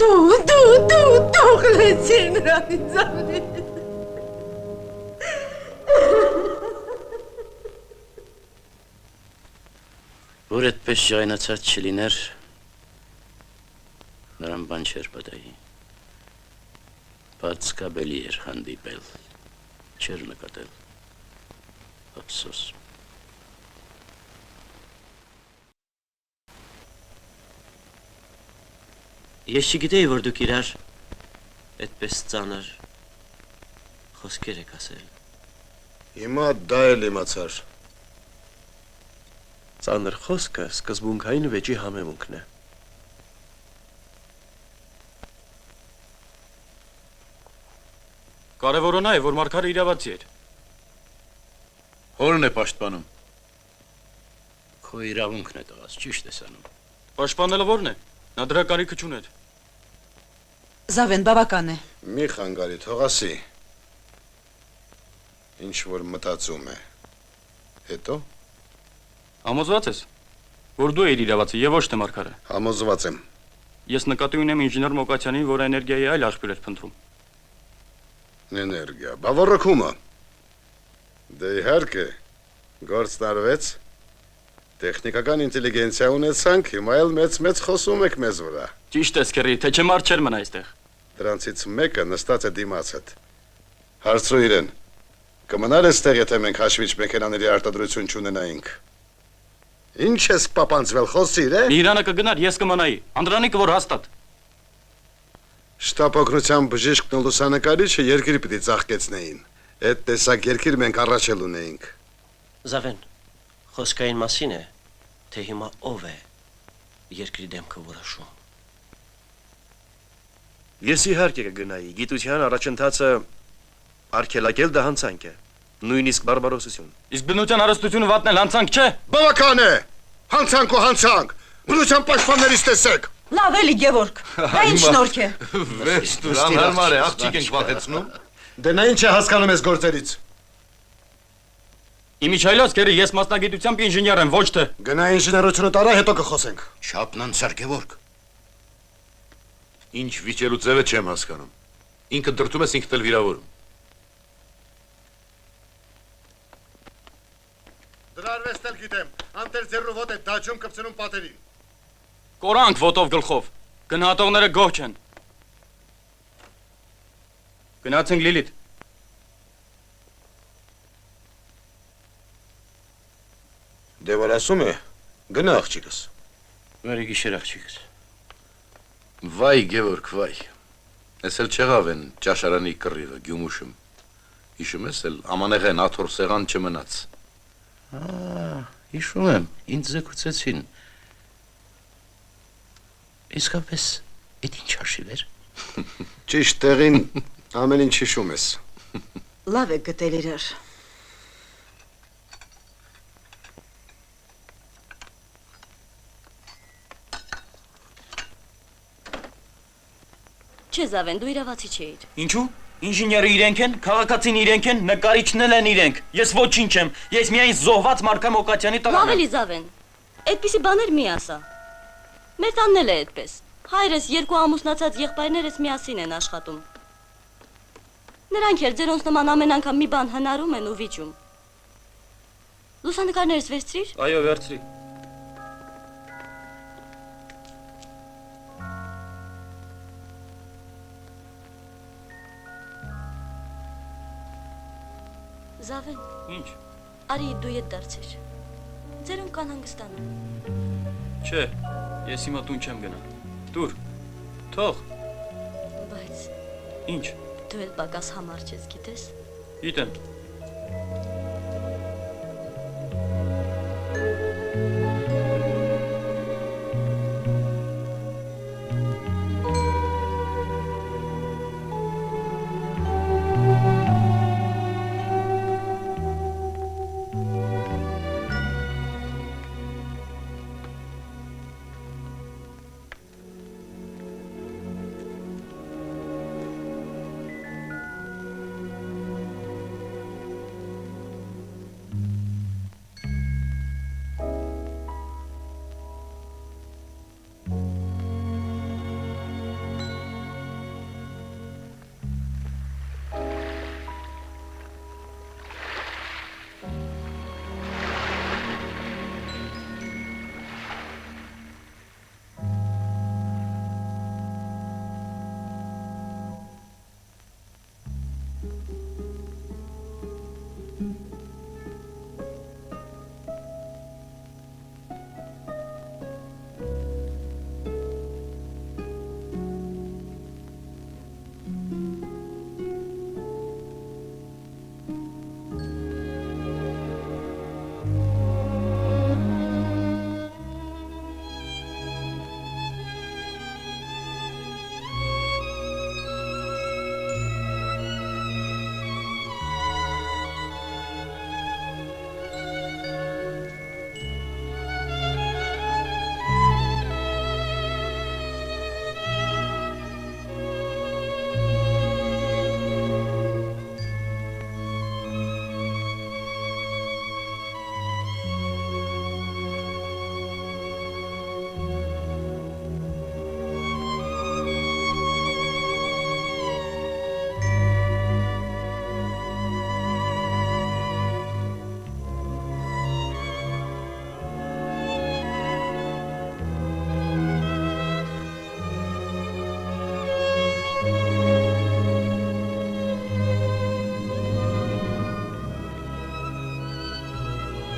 Դու խլեցիր նրան ինձանից։ Որ այդպես ժայնացած չլիներ, նրան բան չէր պատահի։ Բայց կաբելի էր հանդիպել, չէր նկատել։ Ափսոս։ Ես չգիտեի, որ դուք իրար այդպես ծանր խոսքեր եք ասել։ Հիմա դա էլ իմացար։ Ծանր խոսքը սկզբունքային վեճի համեմունքն է։ Կարևորը նա է, որ Մարգարը իրավացի էր։ Հորն է պաշտպանում։ Քո իրավունքն է տղաս, ճիշտ ես անում։ Պաշտպանելը որն է։ Նա դրա կարիքը չուներ։ Զավեն, բավական է։ Մի խանգարի, թող ասի։ Ինչ որ մտածում է։ Հետո Համոզված ես, որ դու ես իրավացի եւ ոչ թե Մարգարը։ Համոզված եմ։ Ես նկատի ունեմ ինժեներ Մոկացյանին, որը էներգիայի այլ աղբյուր էր փնտրում։ Էներգիա, բա ռոքումը։ Դե իհարկե, գործ տարվեց։ Տեխնիկական ինտելիգենցիա ունեցանք, հիմա էլ մեծ խոսում եք մեզ վրա։ Ճիշտ ես, քերի, թե չէ մարդ չէր մնա այստեղ։ Դրանցից մեկը նստած է դիմացդ։ Հարցրու իրեն։ Կմնար այստեղ, եթե մենք հաշվիչ մեքենաների արտադրություն չունենայինք։ Ինչ ես պապանձվել, խոսիր, է։ Իրանը կգնար, ես կմնայի։ Անդրանիկը որ հաստատ։ Շտապ օգնության բժիշկն ու լուսանկարիչը երկիր պիտի ծաղկեցնեին։ Այդ տեսակ երկիր մենք առաջ էլ ունեինք։ Զավեն, խոսքային մասին է, թե հիմա ով է երկրի դեմքը որոշում։ Ես իհարկե կգնայի, գիտության առաջընթացը արգելակել դա հանցանք է, նույնիսկ բարբարոսություն։ Իսկ բնության հարստությունը վատնել հանցանք չէ։ Բավական է։ Հանցանք ու հանցանք։ Բնության պաշտպաններից տեսեք։ Լավ էլի Գևորգ, դա ինչ շնորհք է։ Վերջ դու հարմար է, աղջիկ ենք վատեցնում։ Դե նա ինչ է հասկանում ես գործերից։ Իմիջայլոց քերի, ես մասնագիտությամբ ինժեներ եմ, ոչ թե։ Գնա ինժեներությունը տարա, հետո կխոսենք։ Չափն անցար Գևորգ։ Ինչ վիճելու ձևը չեմ հասկանում։ Ինքը դրդում ես, ինքդ էլ վիրավորում։ Դրարվեստել գիտեմ, անտեր ձեռու ոտը դաջում կպցնում պատերին։ Կորանք ոտով գլխով, գնահատողները գոհ չեն։ Գնացինք Լիլիթ։ Դե որ ասում է, գնա աղջիկս։ Վերի գիշեր աղջիկս։ Վայ Գևորգ, վայ։ Ես էլ չեղավ են ճաշարանի կռիղը Գյումուշում։ Հիշում ես էլ ամանեղեն աթոռ սեղան չմնաց։ Հիշում եմ, ինձ զեկուցեցին։ Իսկապես, այդ ինչ հաշիվ էր։ Ճիշտ տեղին ամեն ինչ հիշում ես։ Լավ է գտել իրար։ Չէ, Զավեն, դու իրավացի չէիր։ Ինչու՞։ Ինժեները իրենք են, քաղաքացին իրենք են, նկարիչն են իրենք։ Ես ոչինչ եմ, ես միայն զոհված Մարգար Մոկացյանի տղան եմ։ Լավ էլի Զավեն, այդպիսի բաներ մի ասա։ Մեր տանն էլ է այդպես։ Հայրս երկու ամուսնացած եղբայրներս միասին են աշխատում։ Նրանք էլ ձերոնց նման ամեն անգամ մի բան հնարում են ու վիճում։ Լուսանկարներս վերցրիր։ Այո, վերցրի։ Զավեն։ Ինչ։ Արի դու ետ դարձիր։ Ձերոնք կան հանգստանում։ Չէ, ես հիմա տուն չեմ գնա։ Դուր։ Թող։ Բայց Ինչ։ դու էլ պակաս համար չես, գիտես։ Գիտեմ։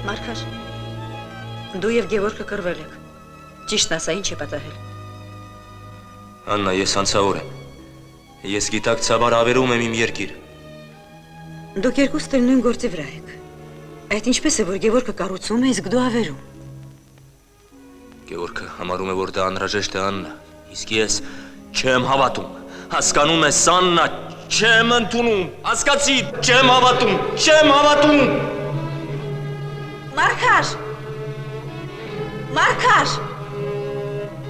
Մարգար, դու եւ Գևորգը կռվել եք։ Ճիշտն ասա, ինչ է պատահել։ Աննա, ես անցավոր եմ։ Ես գիտակցաբար ավերում եմ իմ երկիրը։ Դուք երկուստ էլ նույն գործի վրա եք։ Այդ ինչպես է, որ Գևորգը կառուցում է, իսկ դու ավերում։ Գևորգը համարում է, որ դա անհրաժեշտ է, Աննա, իսկ ես չեմ հավատում։ Հասկանում ես, Աննա, չեմ ընդունում։ Հասկացի, չեմ հավատում, չեմ հավատում։ Մարգար! Մարգար!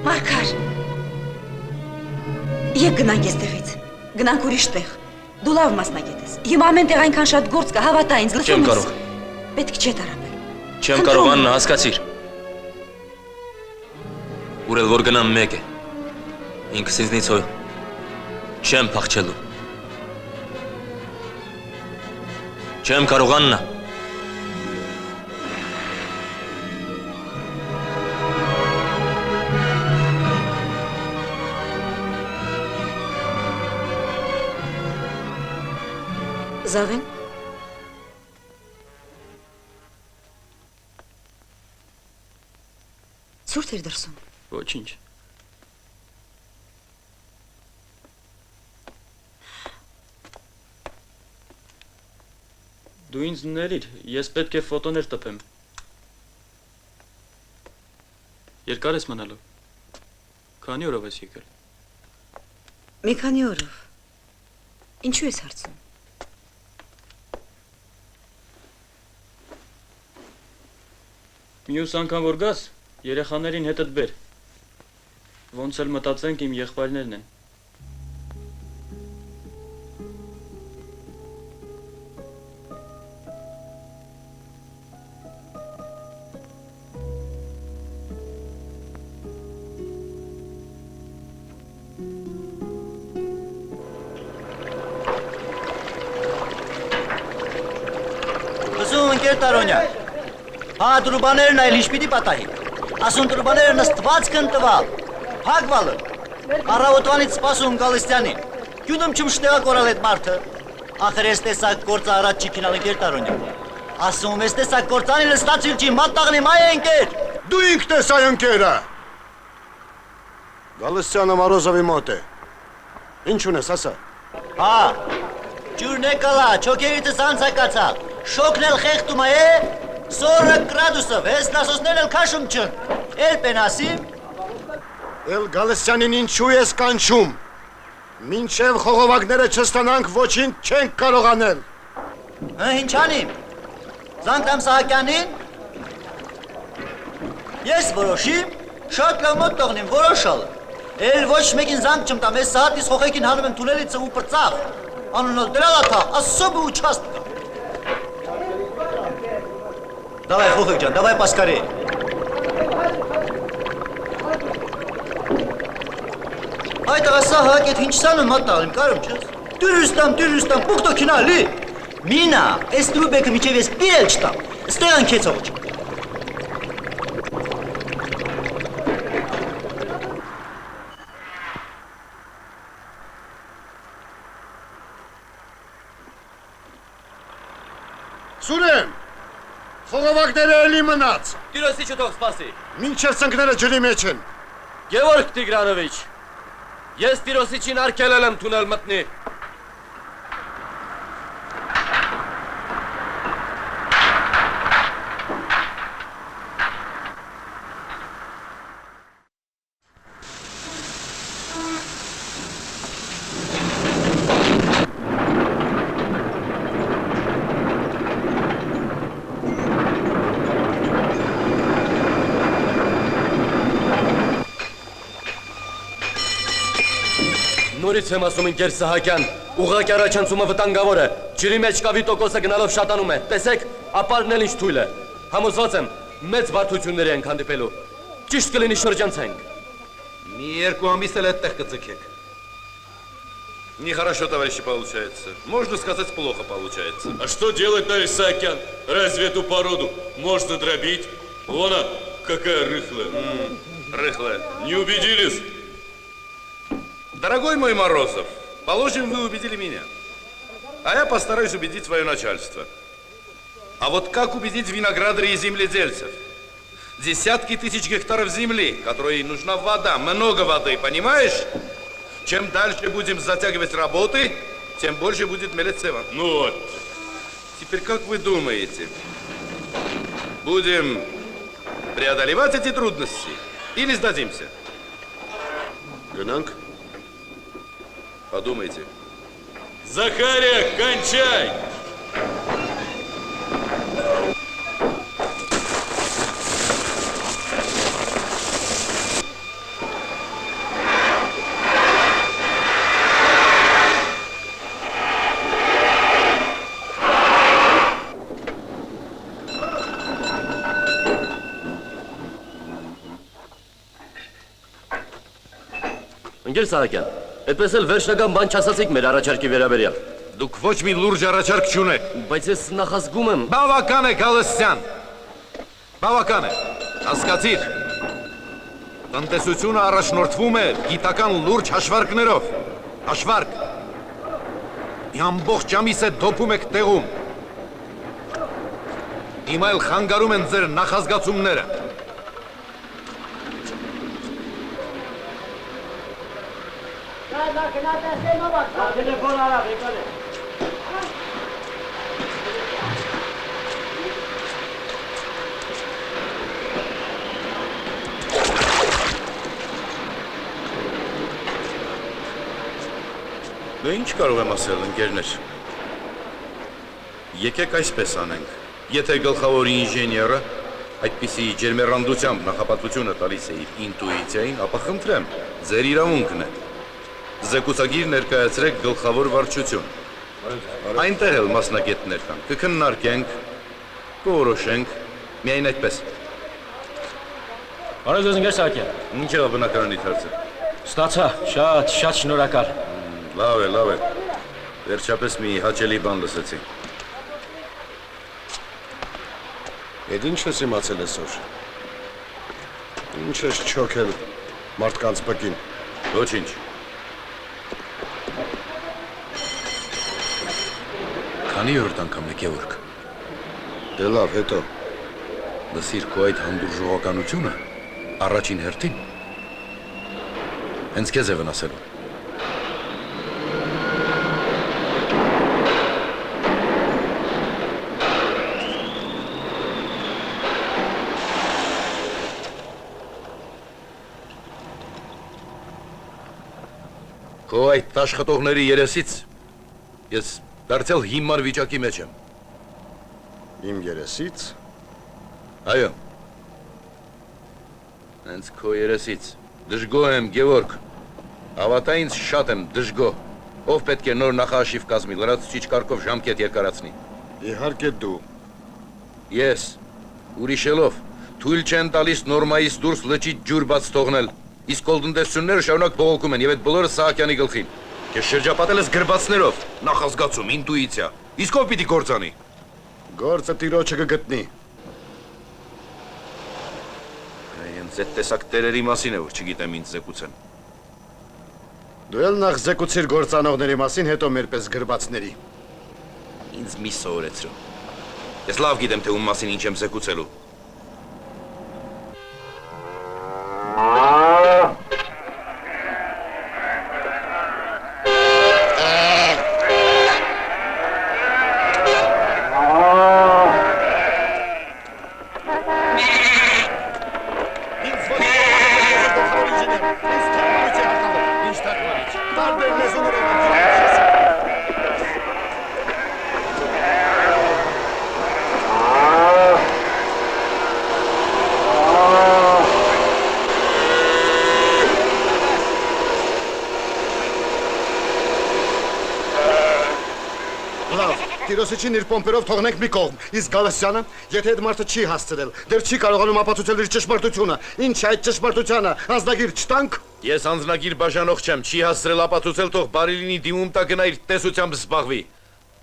Մարգար! Եկ գնանք եստեղից, գնանք ուրիշ տեղ, դու լավ մասնագետ ես, հիմա ամեն տեղ այնքան շատ գործ կա, հավատա ինձ, լսում ես։ Չեմ կարող։ Պետք չէ տարապել։ Չեմ կարող, Աննա, հասկացիր։ Ուրել որ գնամ մեկ է, ինքս ինձնից հոյ, չեմ փախչելու։ Չեմ կարող, Աննա։ Զավեն։ Ցուրտ էր դրսում։ Ոչինչ։ Դու ինձ ներիր, ես պետք է ֆոտոներ տպեմ։ Երկար ես մնալու։ Քանի օրով ես եկել։ Մի քանի օրով։ Ինչու ես հարցնում։ Մյուս անգամ որ գաս, երեխաներին հետդ բեր։ Ոնց էլ մտածենք իմ եղբայրներն են։ Լսում ընկեր Տարոնյան, հա տրուբաներն այլ ինչ պիտի պատահի, ասում տրուբաները նստված կն տվալ, հագվալը, առավոտվանից սպասում Գալստյանին, գյունում չմշտեղա կորալ էդ մարդը, ախր ես տեսակ գործը առաջ չի կինալ ընկեր Տարոնյան, ասում ես տեսակ գործանին ստացիլ չի մատաղնի մայ է ընկեր, Դու ինքն ես այ ընկերը։ Գալստյանը Մարոզովի մոտ է։ Ինչ ունես, ասա։ հա, ջուրն է կալա, չոքերիտս անցակացալ, շոքն էլ խեղտում է, 40 գրադուսով, ես նասոսներ էլ քաշում չն, էլ պենասիմ։ Էլ Գալստյանին ինչու ես կանչում։ Մինչև խողովակները չստանանք ոչինչ չենք կարող անել։ Ինչ անիմ, զանգտամ Սահակյանին, ես որոշիմ, շատ լավ մոտ տողնիմ որոշալը, էլ ոչ մեկին զանգ չմտամ, ես սահատիս խոխեկին հանում եմ թունելիցը ու պրծավ, անունալ դրալաթա, ասոբը ուչաստ կա։ Давай, Хохик ջան, давай поскорее։ Այդ աղասա հակ էդ հինչսանը մատաղիմ, կարում չես։ Դյուրուստամ, պուկտո կինալի։ Մինա, ես տրուբեկը միջև ես պիրել չտամ, ստեղան կեցող չեմ։ Սուրեն, խողովակները էլի մնաց։ Տիրոսի չթող սպասի։ Մինչև ծնկները ջրի մեջ են։ Գևորգ Տիգրանովիչ, ես Տիրոսիչին արգելել եմ թունել մտնի։ Նորից եմ ասում ինքեր Սահակյան, ուղղակի առաջանցումը վտանգավոր է, ջրի մեջ կավի տոկոսը գնալով շատանում է, տեսեք, ապարն էլ ինչ թույլ է, համոզված եմ, մեծ բարդությունների ենք հանդիպելու, ճիշտ կլինի շրջանցենք։ Մի երկու ամիս էլ այդտեղ կձգեք։ Нехорошо, товарищи, получается. Можно сказать, плохо получается. А что делать, товарищ Саакян? Разве эту породу можно дробить? Вон она, какая рыхлая. Рыхлая. Не убедились? Дорогой мой Морозов, положим, вы убедили меня. А я постараюсь убедить свое начальство. А вот как убедить виноградарей и земледельцев? Десятки тысяч гектаров земли, которой нужна вода, много воды, понимаешь? Чем дальше будем затягивать работы, тем больше будет мелецева. Ну вот. Теперь как вы думаете, будем преодолевать эти трудности или сдадимся? Гнанг? Подумайте. Захария, кончай! Ընկեր Սահակյան, այդպես էլ վերջնական բան չասացիք մեր առաջարկի վերաբերյալ։ Դուք ոչ մի լուրջ առաջարկ չունեք։ Բայց ես նախազգում եմ։ Բավական է, Գալստյան։ Բավական է։ Հասկացիր։ Տնտեսությունը առաջնորդվում է գիտական լուրջ հաշվարկներով։ Հաշվարկ։ Մի ամբողջ ամիս է դոփում եք տեղում։ Հիմա էլ խանգարում են ձեր նախազգացումները։ Դու ինչ կարող եմ ասել, ընկերներ։ Եկեք այսպես անենք։ Եթե գլխավոր ինժեները այդպիսի ջերմեռանդությամբ նախապատվությունը տալիս է իր ինտուիցիային, ապա խնդրեմ, ձեր իրավունքն է։ Զեկուցագիր ներկայացրեք գլխավոր վարչություն։ Այնտեղ էլ մասնագետներ կան։ Կքննարկենք, կորոշենք, միայն այդպես։ Բարև ձեզ ընկեր Սահակյան։ Ինչ եղավ բնակարանի հարցը։ Ստացա, շատ շնորհակալ։ Լավ է։ Վերջապես մի հաճելի բան լսեցի։ Եդ ինչ ես իմացել այսօր։ Ինչ ես չոքել մարդկանց բկին։ Ոչինչ։ Քանի օրդ անգամ է Գևորգ։ Դե լավ, հետո։ Լսիր քո այդ հանդուրժողականությունը առաջին հերթին։ Հենց քեզ է վնասելու։ Քո այդ աշխատողների երեսից ես դարձյալ հիմար վիճակի մեջ եմ։ Իմ երեսից։ Այո։ Հենց քո երեսից։ Դժգոհ եմ, Գևորգ։ Հավատա ինձ, շատ եմ դժգոհ։ Ով պետք է նոր նախաշիվ կազմի, լրացուցիչ կարգով ժամկետ երկարացնի։ Իհարկե դու։ Ես, ուրիշելով, թույլ չեն տալիս նորմայից դուրս լճի ջուր բաց թողնել։ Իսկ կոլտնտեսությունները շարունակ բողոքում են եւ այդ բոլորը Սահակյանի գլխին։ Ես շրջապատել ես գրվածներով, նախազգացում, ինտուիցիա։ Իսկ ով պիտի գործանի։ Գործը տիրոջը կգտնի։ Հենց այդ տեսակ տերերի մասին է, որ չգիտեմ ինձ զեկուցեն։ Դու էլ նախ զեկուցիր գործանողների մասին, հետո մերպես գրվածների։ Ինձ մի սովորեցրու։ Ես լավ գիտեմ, թե ում մասին ինչ եմ զեկուցելու։ Տիրոսիչին իր պոմպերով թողնենք մի կողմ, իսկ Գալստյանը, եթե այդ մարդը չի հասցրել, դեռ չի կարողանում ապացուցել իր ճշմարտությունը, ինչ է այդ ճշմարտությանը, անձնագիր չտանք։ Ես անձնագիր բաժանող չեմ, չի հասցրել ապացուցել, թող բարի լինի դիմում տա գնա իր տեսությամբ զբաղվի։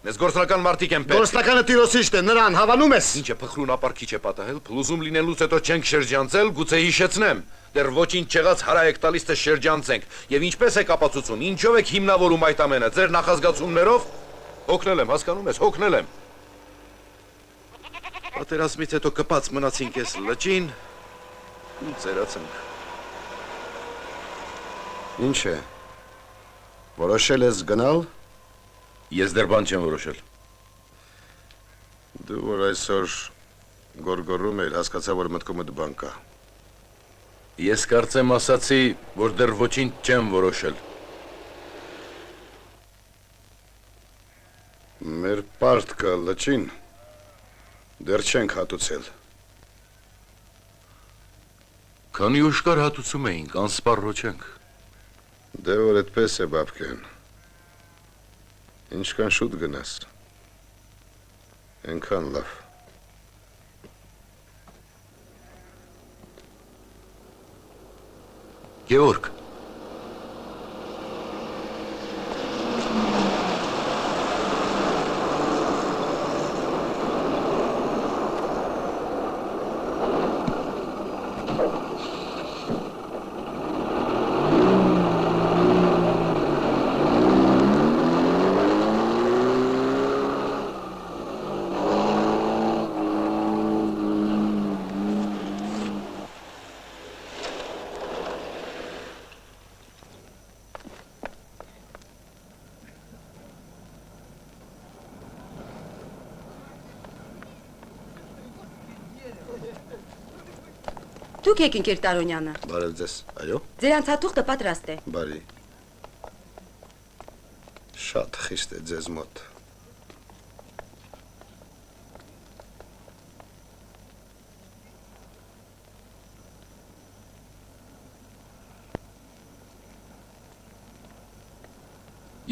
Մեզ գործնական մարդիկ են պետք։ Գործնականը տիրոսիչն է, նրան հավանում ես։ Ինչ է փխրուն ապարքի չէ պատահել, փլուզում լինելուց հետո չենք շրջանցել, գուցե հիշեցնեմ։ Դեռ ոչինչ չեղած հարա եք տալիս թե շրջանցենք։ Եվ ինչպես եք ապացուցում, ինչով եք հիմնավորում այդ ամենը, ձեր նախազգացումներով։ Հոգնել եմ, հասկանում ես, հոգնել եմ։ Պատերազմից հետո կպած մնացինք ես լճին ու ծերացանք։ Ինչ է։ Որոշել ես գնալ։ Ես դեռ բան չեմ որոշել։ Դու որ այսօր գորգորում ես, հասկացա, որ մտքումդ բան կա։ Ես կարծեմ ասացի, որ դեռ ոչինչ չեմ որոշել։ Մեր պարտքը լճին դեռ չենք հատուցել։ Քանի ուշ կար հատուցում էինք, անսպառ ռոչենք։ Դե որ այդպես է, բաբկեն։ Ինչքան շուտ գնաս։ Այնքան լավ։ Գեորգ, Դուք եք ընկեր Տարոնյանը։ Բարև ձեզ, այո։ Ձեր անցաթուղթը պատրաստ է։ Բարի։ Շատ խիստ է ձեզ մոտ։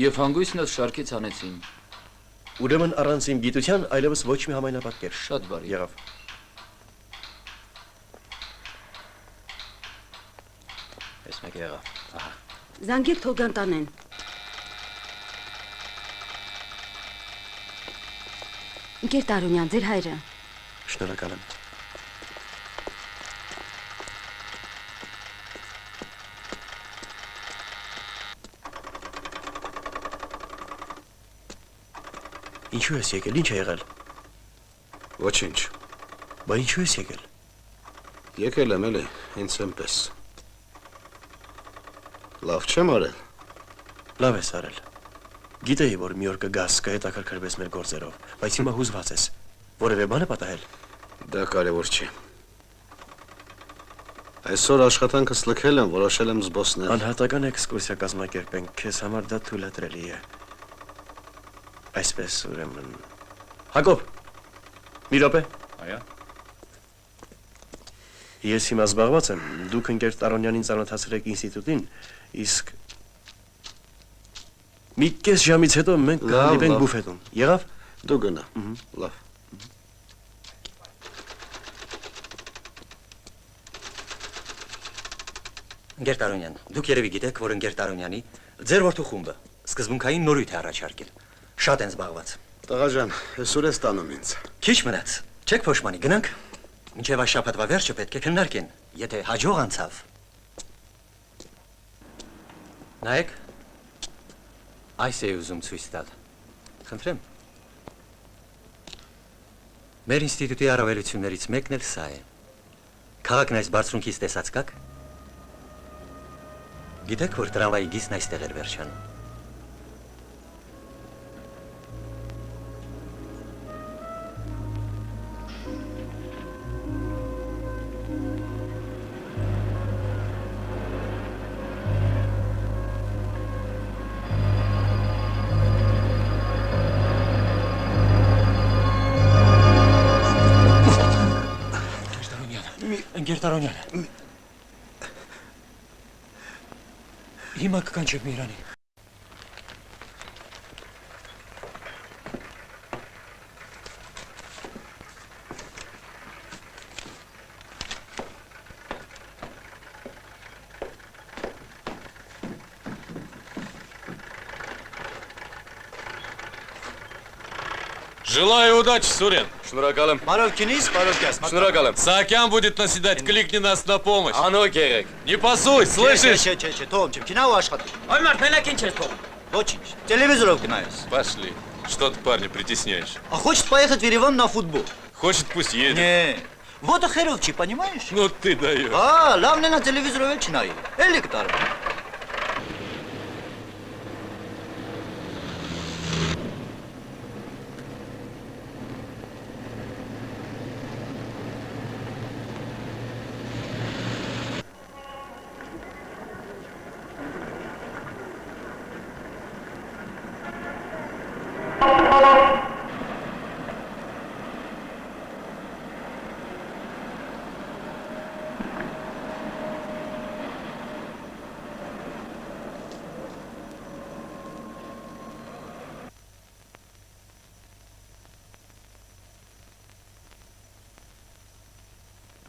Եվ հանգույցնս շարքից հանեցին։ Ուրեմն առանց իմ գիտության այլևս ոչ մի համայնապատկեր։ Շատ բարի։ Եղավ։ Ես մեկ եղավ։ Ահա։ Զանգեք թողան տանեն։ Ընկեր Տարոնյան, ձեր հայրը։ Շնորհակալ եմ։ Ինչու ես եկել, ինչ է եղել։ Ոչինչ։ Բա ինչու ես եկել։ Եկել եմ էլի, ինձ էնպես։ Լավ չեմ արել։ Լավ ես արել։ Գիտեի, որ մի օր կգաս, կհետաքրքրվես մեր գործերով, բայց հիմա հուզված ես։ Որևէ բան է պատահել։ Դա կարևոր չի։ Այսօր աշխատանքս լքել եմ, որոշել եմ զբոսնել։ Անհատական էքսկուրսիա կազմակերպենք, քեզ համար դա թույլատրելի է։ Այսպես ուրեմն։ Հակոբ, մի րոպե։ Այո։ Ես հիմա զբաղված եմ, դուք ընկեր Տարոնյանին ծանոթացրեք ինստիտուտին, իսկ մի կես ժամից հետո մենք կհանդիպենք բուֆետում։ Եղավ։ Դու գնա։ Լավ։ Ընկեր Տարոնյան, դուք երևի գիտեք, որ ընկեր Տարոնյանի ձեր որդու խումբը սկզբունքային նորույթ է առաջարկել։ Շատ են զբաղված։ Տղա ջան, այսօր է ստանում ինձ։ Քիչ մնաց։ Չեք փոշմանի, գնանք։ Մինչև այս շաբաթվա վերջը պետք է քննարկեն, եթե հաջող անցավ։ Նայեք։ Այս է ուզում ցույց տալ։ Խնդրեմ։ Մեր ինստիտուտի առավելություններից մեկն էլ սա է։ Քաղաքն այս բարձունքից տեսած կաք։ Գիտեք, որ տրամվայի գիծն այստեղ էր վերջանում։ Ընկեր Տարոնյան։ Հիմա կկանչեք մի Իրանի։ Желаю удачи, Сурен. Շնորհակալ եմ։ Բարով քինիս, բարով կես։ Շնորհակալ եմ։ Саакян будет наседать, кликни нас на помощь. А ну, Герек. Не пасуй, слышишь? Չէ, թողում չեմ, քինա ու աշխատի։ Այ մարդ, մենակ ինչ ես թողում։ Ոչինչ, տելևիզորով գնայես։ Пошли. Что ты, парня, притесняешь? А хочет поехать в Ереван на футбол. Хочет, пусть едет. Не, вот охерувчи, понимаешь? Ну ты даешь. А, лавне на телевизоре вечнаи. Электар.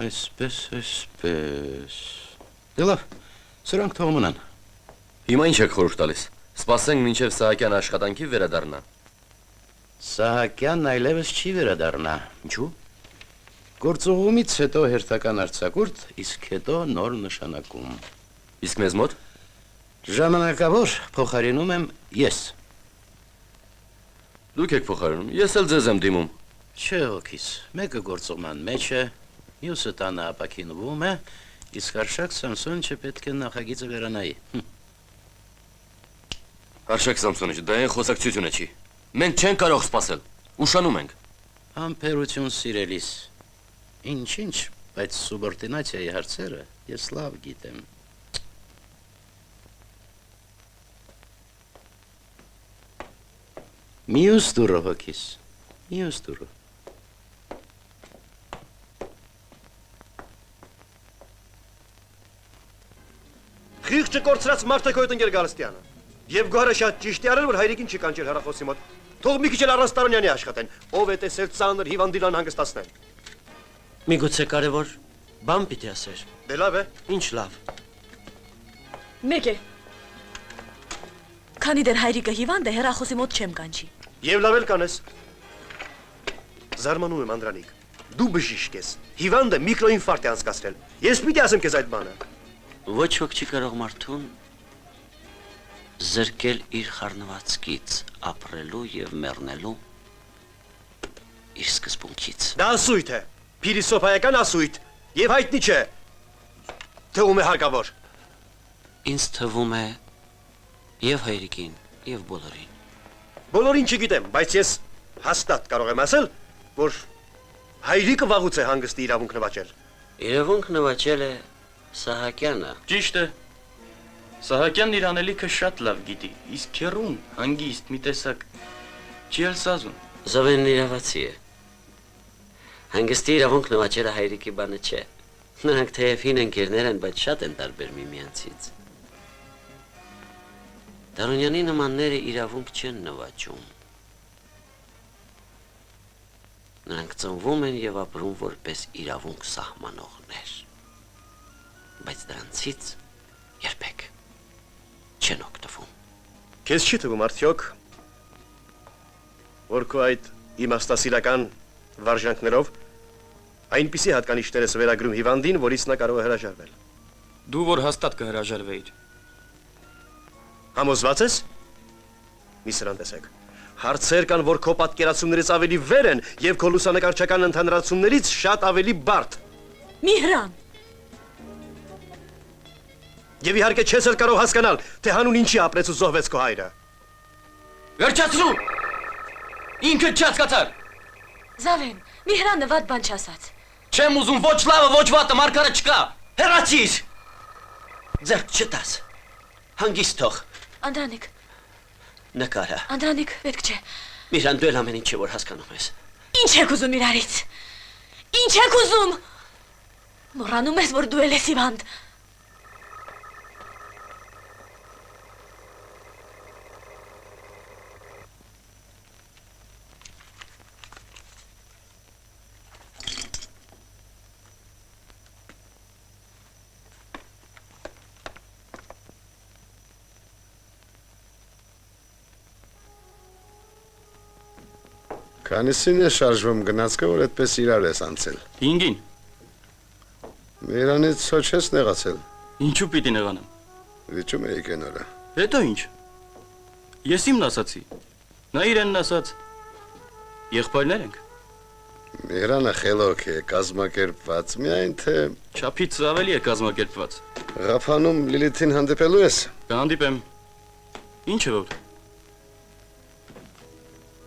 Այսպես։ Դե լավ, սրանք թող մնան։ Հիմա ինչ եք խորհուրդ տալիս։ Սպասենք մինչև Սահակյան աշխատանքի վերադառնա։ Սահակյանն այլևս չի վերադառնա։ Ինչու՞։ Գործողումից հետո հերթական արձակուրդ, իսկ հետո նոր նշանակում։ Իսկ մեզ մոտ ժամանակավոր փոխարինում եմ ես։ Դուք եք փոխարինում, ես էլ ձեզ եմ դիմում։ Չէ, օքիս, մեկը գործողման մեջ է, մյուսը տանը ապակինվում է, իսկ Արշակ Սամսոնիչը պետք է նախագիծը վերանայի։ Արշակ Սամսոնիչ, դա այն խոսակցությունը չի։ Մենք չենք կարող սպասել։ Ուշանում ենք։ Համբերություն սիրելիս։ Ինչ, բայց սուբորդինացիայի հարցերը ես լավ գիտեմ։ Մյուս դուրը հոգիս, մյուս դուրը։ Խիղճը կորցրած մարդը քո հետ ընկեր Գալստյանը։ Եվ գոհարը շատ ճիշտ է արել, որ հայրիկին չի կանչել հեռախոսի մոտ։ Թող մի քիչ էլ առանց Տարոնյանի աշխատեն։ Ով է տեսել ծանր հիվանդիլան հանգստացնել։ Միգուցե կարևոր բան պիտի ասեր։ Դե լավ է։ Ինչ լավ։ Մեկ է։ Քանի դեռ հայրիկը հիվանդ է, հեռախոսի մոտ չեմ կանչի։ Եվ լավ էլ կանես։ Զարմանում եմ Անդրանիկ։ Դու բժիշկ ես։ Հիվանդը միկրոինֆարկտ է անցկացրել։ Ես պիտի ասեմ քեզ այդ բանը։ Ոչ ոք չի կարող մարդուն զրկել իր խառնվածքից, ապրելու եւ մեռնելու իր սկզբունքից։ Դա ասույթ է, փիլիսոփայական ասույթ, եւ հայտնի չէ։ Թվում է հարկավոր։ Ինձ թվում է եւ հայրիկին, եւ բոլորին։ Բոլորին չգիտեմ, բայց ես հաստատ կարող եմ ասել, որ հայրիկը վաղուց է հանգստի իրավունք նվաճել։ Իրավունք նվաճել է Սահակյանը։ Ճիշտ է։ Սահակյանն իր անելիքը շատ լավ գիտի, իսկ քերուն հանգիստ մի տեսակ չի էլ սազում։ Զավենն իրավացի է։ Հանգստի իրավունք նվաճելը հայրիկի բանը չէ։ Նրանք թեև հին ընկերներ են, բայց շատ են տարբեր միմյանցից։ Տարոնյանի նմանները իրավունք չեն նվաճում։ Նրանք ծնվում են եւ ապրում որպես իրավունք սահմանողներ։ Բայց դրանցից երբեք չեն օգտվում։ Քեզ չի թվում արդյոք, որ քո այդ իմաստասիրական վարժանքներով այնպիսի հատկանիշներ ես վերագրում հիվանդին, որից նա կարող է հրաժարվել։ Դու որ հաստատ կհրաժարվեիր։ Համոզված ես։ Մի սրան տեսեք։ Հարցեր կան, որ քո պատկերացումներից ավելի վեր են եւ քո լուսանկարչական ընդհանրացումներից շատ ավելի բարդ։ Միհրան։ Եվ իհարկե չես էլ կարող հասկանալ, թե հանուն ինչի ապրեց ու զոհվեց քո հայրը։ Վերջացրու։ Ինքը չհասկացար։ Զավեն, Միհրանը վատ բան չասաց։ Չեմ ուզում ոչ լավը, ոչ վատը, մարգարը չկա։ Հեռացիր։ Ձեռք չտաս։ Հանգիստ թող։ Անդրանիկ։ Նկարը։ Անդրանիկ, պետք չէ։ Միհրան, դու էլ ամեն ինչի որ հասկանում ես։ Ինչ եք ուզում իրարից։ Ինչ եք ուզում։ Մոռանում ես, որ դու ես հիվանդ։ Քանիսին է շարժվում գնացքը, որ այդպես իրար ես անցել։ 5-ին։ Միրանից ոչ ես նեղացել։ Ինչու պիտի նեղանամ։ Վիճում էի կենորը։ Հետո ինչ։ Ես իմն ասացի։ Նա իրենն ասաց։ Եղբայրներ ենք։ Մեհրանը խելոք է, կազմակերպված, միայն թե Չափից ավելի է կազմակերպված։ Ղափանում Լիլիթին հանդիպելու ես։ Կհանդիպեմ։ Ինչ է որ։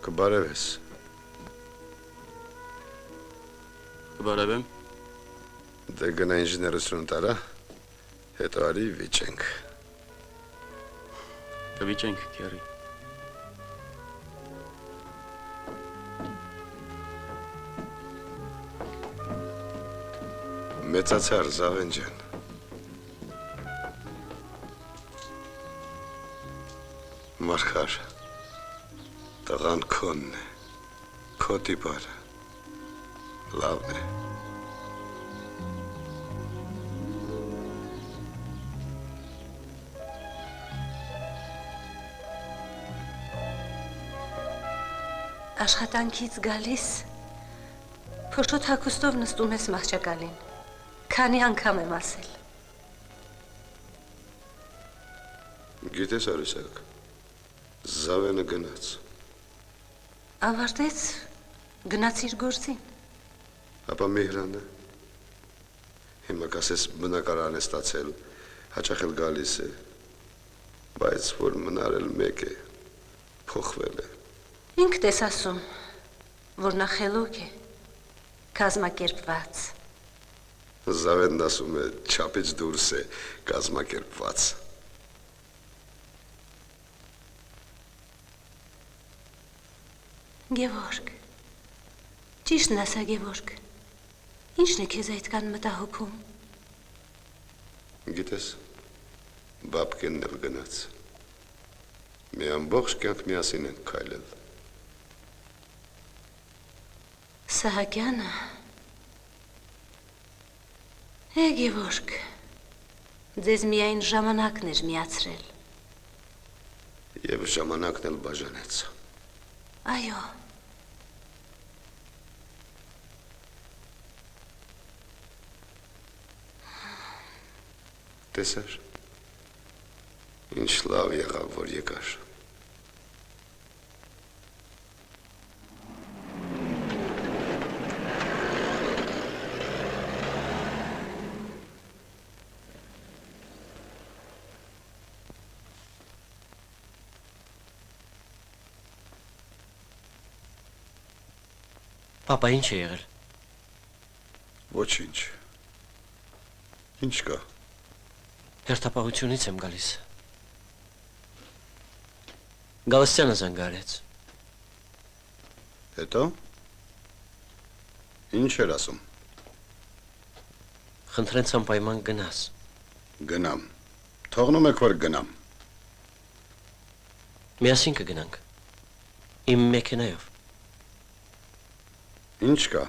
Կբարևես։ Կբարևեմ։ Դե գնա ինժեներություն տարա, հետո արի վիճենք։ Կվիճենք, քերի։ Մեծացար Զավեն ջան։ Մարգար, տղան քոնն է, քո տիպարը, լավն է։ Աշխատանքից գալիս, փոշոտ հագուստով նստում ես մահճակալին, քանի անգամ եմ ասել։ Գիտես Արիսակ, Զավենը գնաց։ Ավարտեց, գնաց իր գործին։ Ապա Մեհրանը, հիմա կասես բնակարան է ստացել, հաճախ էլ գալիս է, բայց որ մնարել մեկ է, փոխվել է։ Ինքդ ես ասում, որ նա խելոք է, կազմակերպված։ Զավենն ասում է, չափից դուրս է, կազմակերպված։ Գևորգ, ճիշտն ասա Գևորգ, ինչն է քեզ այդքան մտահոգում։ Գիտես, բաբկենն էլ գնաց։ Մի ամբողջ կյանք միասին ենք քայլել։ Սահակյանը, Գևորգ, ձեզ միայն ժամանակն էր միացրել։ Եվ ժամանակն էլ բաժանեց։ Այո։ Տեսար, ինչ լավ եղավ, որ եկար։ Պապա, ինչ է եղել։ Ոչինչ։ Ինչ կա։ Հերթապահությունից եմ գալիս։ Գալստյանը զանգարեց։ Հետո։ Ինչ էր ասում։ Խնդրեց անպայման գնաս։ Գնամ։ Թողնում եք, որ գնամ։ Միասին կգնանք։ Իմ մեքենայով։ Ինչ կա։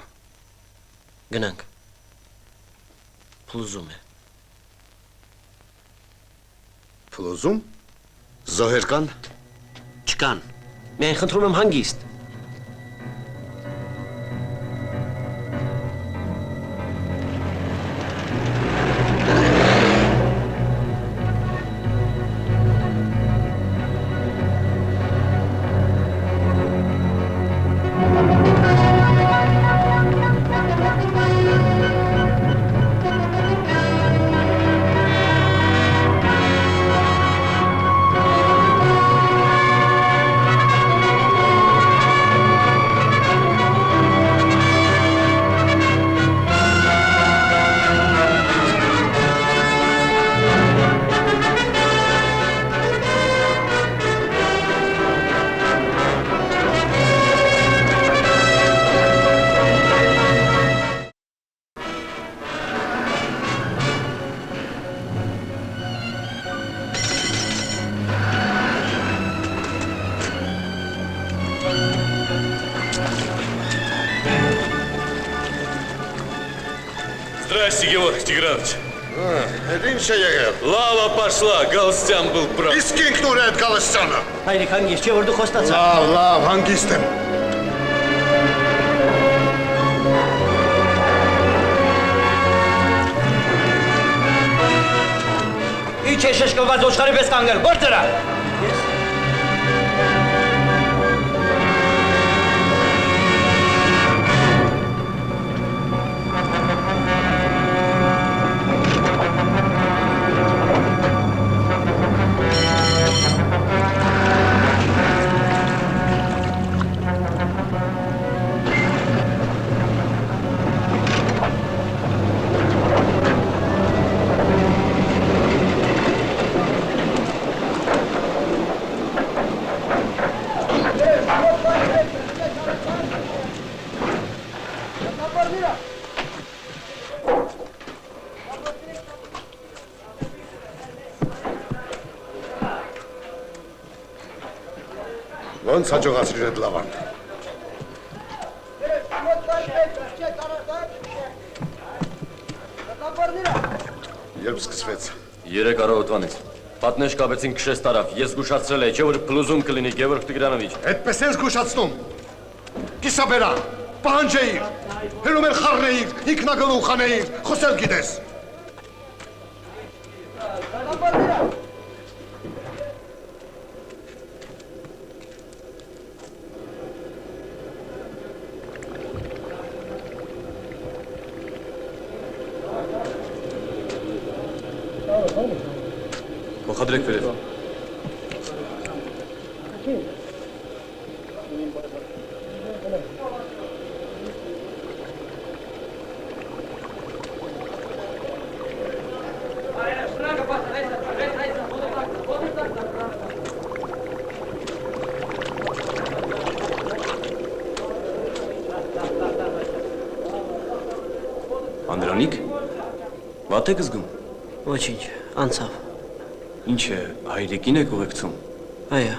Գնանք։ Փլուզում է։ Փլուզում։ Զոհեր կան։ Չկան։ Միայն խնդրում եմ հանգիստ։ Здрасте, Георгий Тигранович. Это ինչ է եղել։ Лава пошла, Галстян был прав. Իսկ ինքն ուր է այդ Գալստյանը։ Հայրիկ հանգիստ, չէ որ դու խոստացա։ Լավ, հանգիստ եմ։ Ինչ է շշկված ոչխարի պես կանգնել, որ դրա։ Ոնց հաջողացրիր այդ լավան։ Երբ սկսվեց։ 3 առավոտվանից։ Պատնեշ կապեցին քշես տարավ։ Ես զգուշացրել էի, չէ որ փլուզում կլինի Գևորգ Տիգրանովիչ։ Այդպես ես զգուշացնում։ Կիսաբերա, պահանջեիր, հելում էլ խառնեիր, ինքնագլուխ անեիր, խոսել գիտես։ Փոխադրեք վերև։ Անդրանիկ, վատ եք զգում։ Ոչինչ, անցավ։ Ինչ է, հայրիկին եք ուղեկցում։ Այո։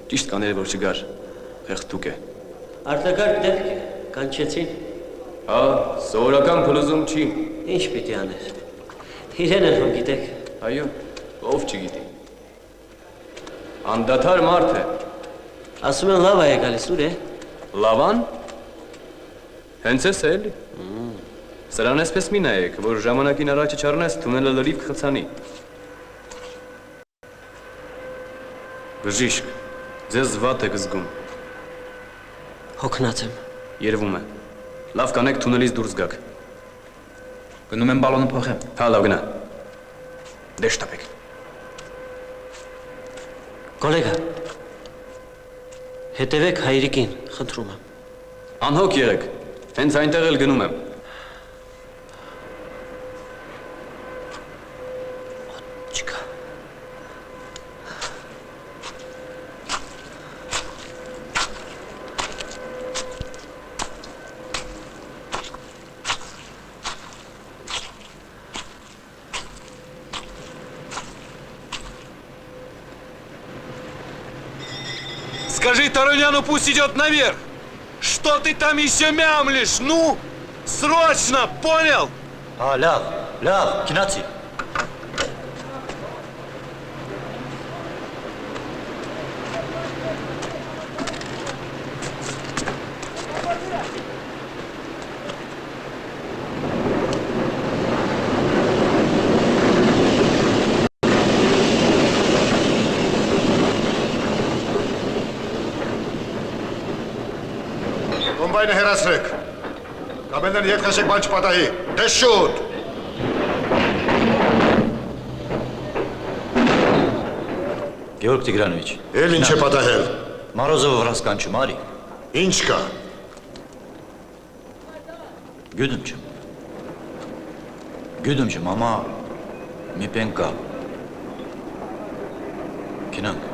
Ճիշտ կաներ, որ չգար, խեղդուկ է։ Արտակարգ դեպք կանչեցին։ Հա, սովորական փլուզում չի։ Ինչ պիտի աներ։ Իրեն էլ հո գիտեք։ Այո, ով չգիտի։ Անդադար մարդ է։ Ասում են լավ է գալիս, ուր է։ Լավան։ Հենց էս է էլի։ Սրան էսպես մի նայեք, որ ժամանակին առաջ չառնես թունելը լրիվ կխցանի։ Բժիշկ, ձեզ վատ եք զգում։ Հոգնած եմ։ Երևում է։ Լավ կանեք թունելից դուրս գաք։ Գնում եմ բալոնը փոխեմ։ Հա, լավ գնա։ Դե շտապեք։ Գոլեգա։ Հետևեք հայրիկին, խնդրում եմ։ Անհոգ եղեք։ Հենց այնտեղ էլ գնում եմ։ Скажи Таруняну, пусть идет наверх! Что ты там еще мямлишь? Ну, срочно, понял? Լավ, գնացի։ Կոմբայնը հեռացրեք։ Կամեններ ետ քաշեք բան չպատահի։ Դե շուտ։ Գևորգ Տիգրանովիչ։ Էլ ինչ է պատահել։ Մարոզովը վրաս կանչում, արի։ Ինչ կա։ Գյուդում չեմ, ամա մի պեն կա։ Կինանք։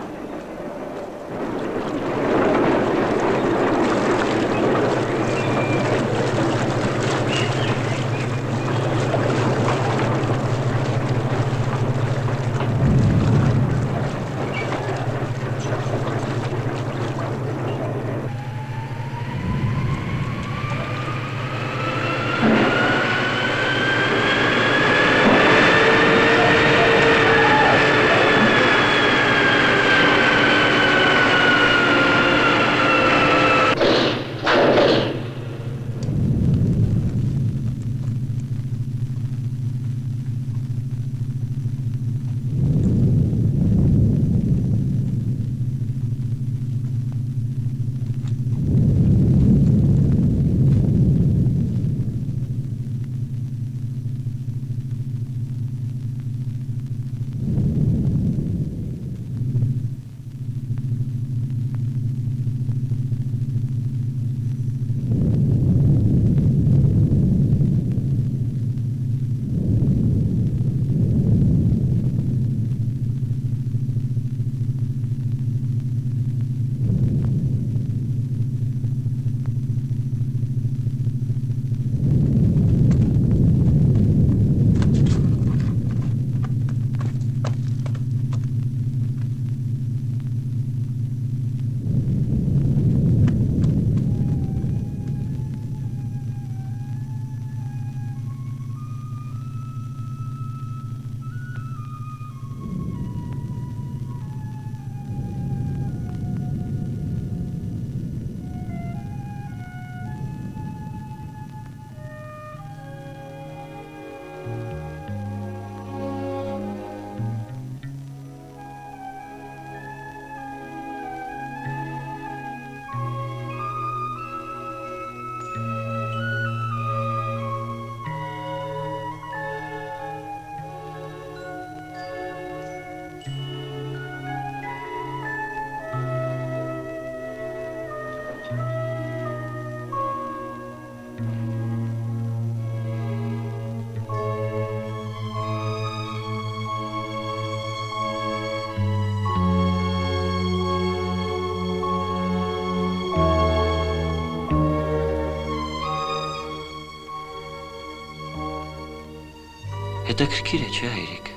Հետաքրքիր է, չէ՞ հայրիկ։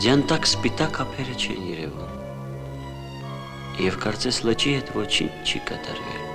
Ձյան տակ սպիտակ ափերը չեն երևում։ Եվ կարծես լճի հետ ոչինչ չի կատարվել։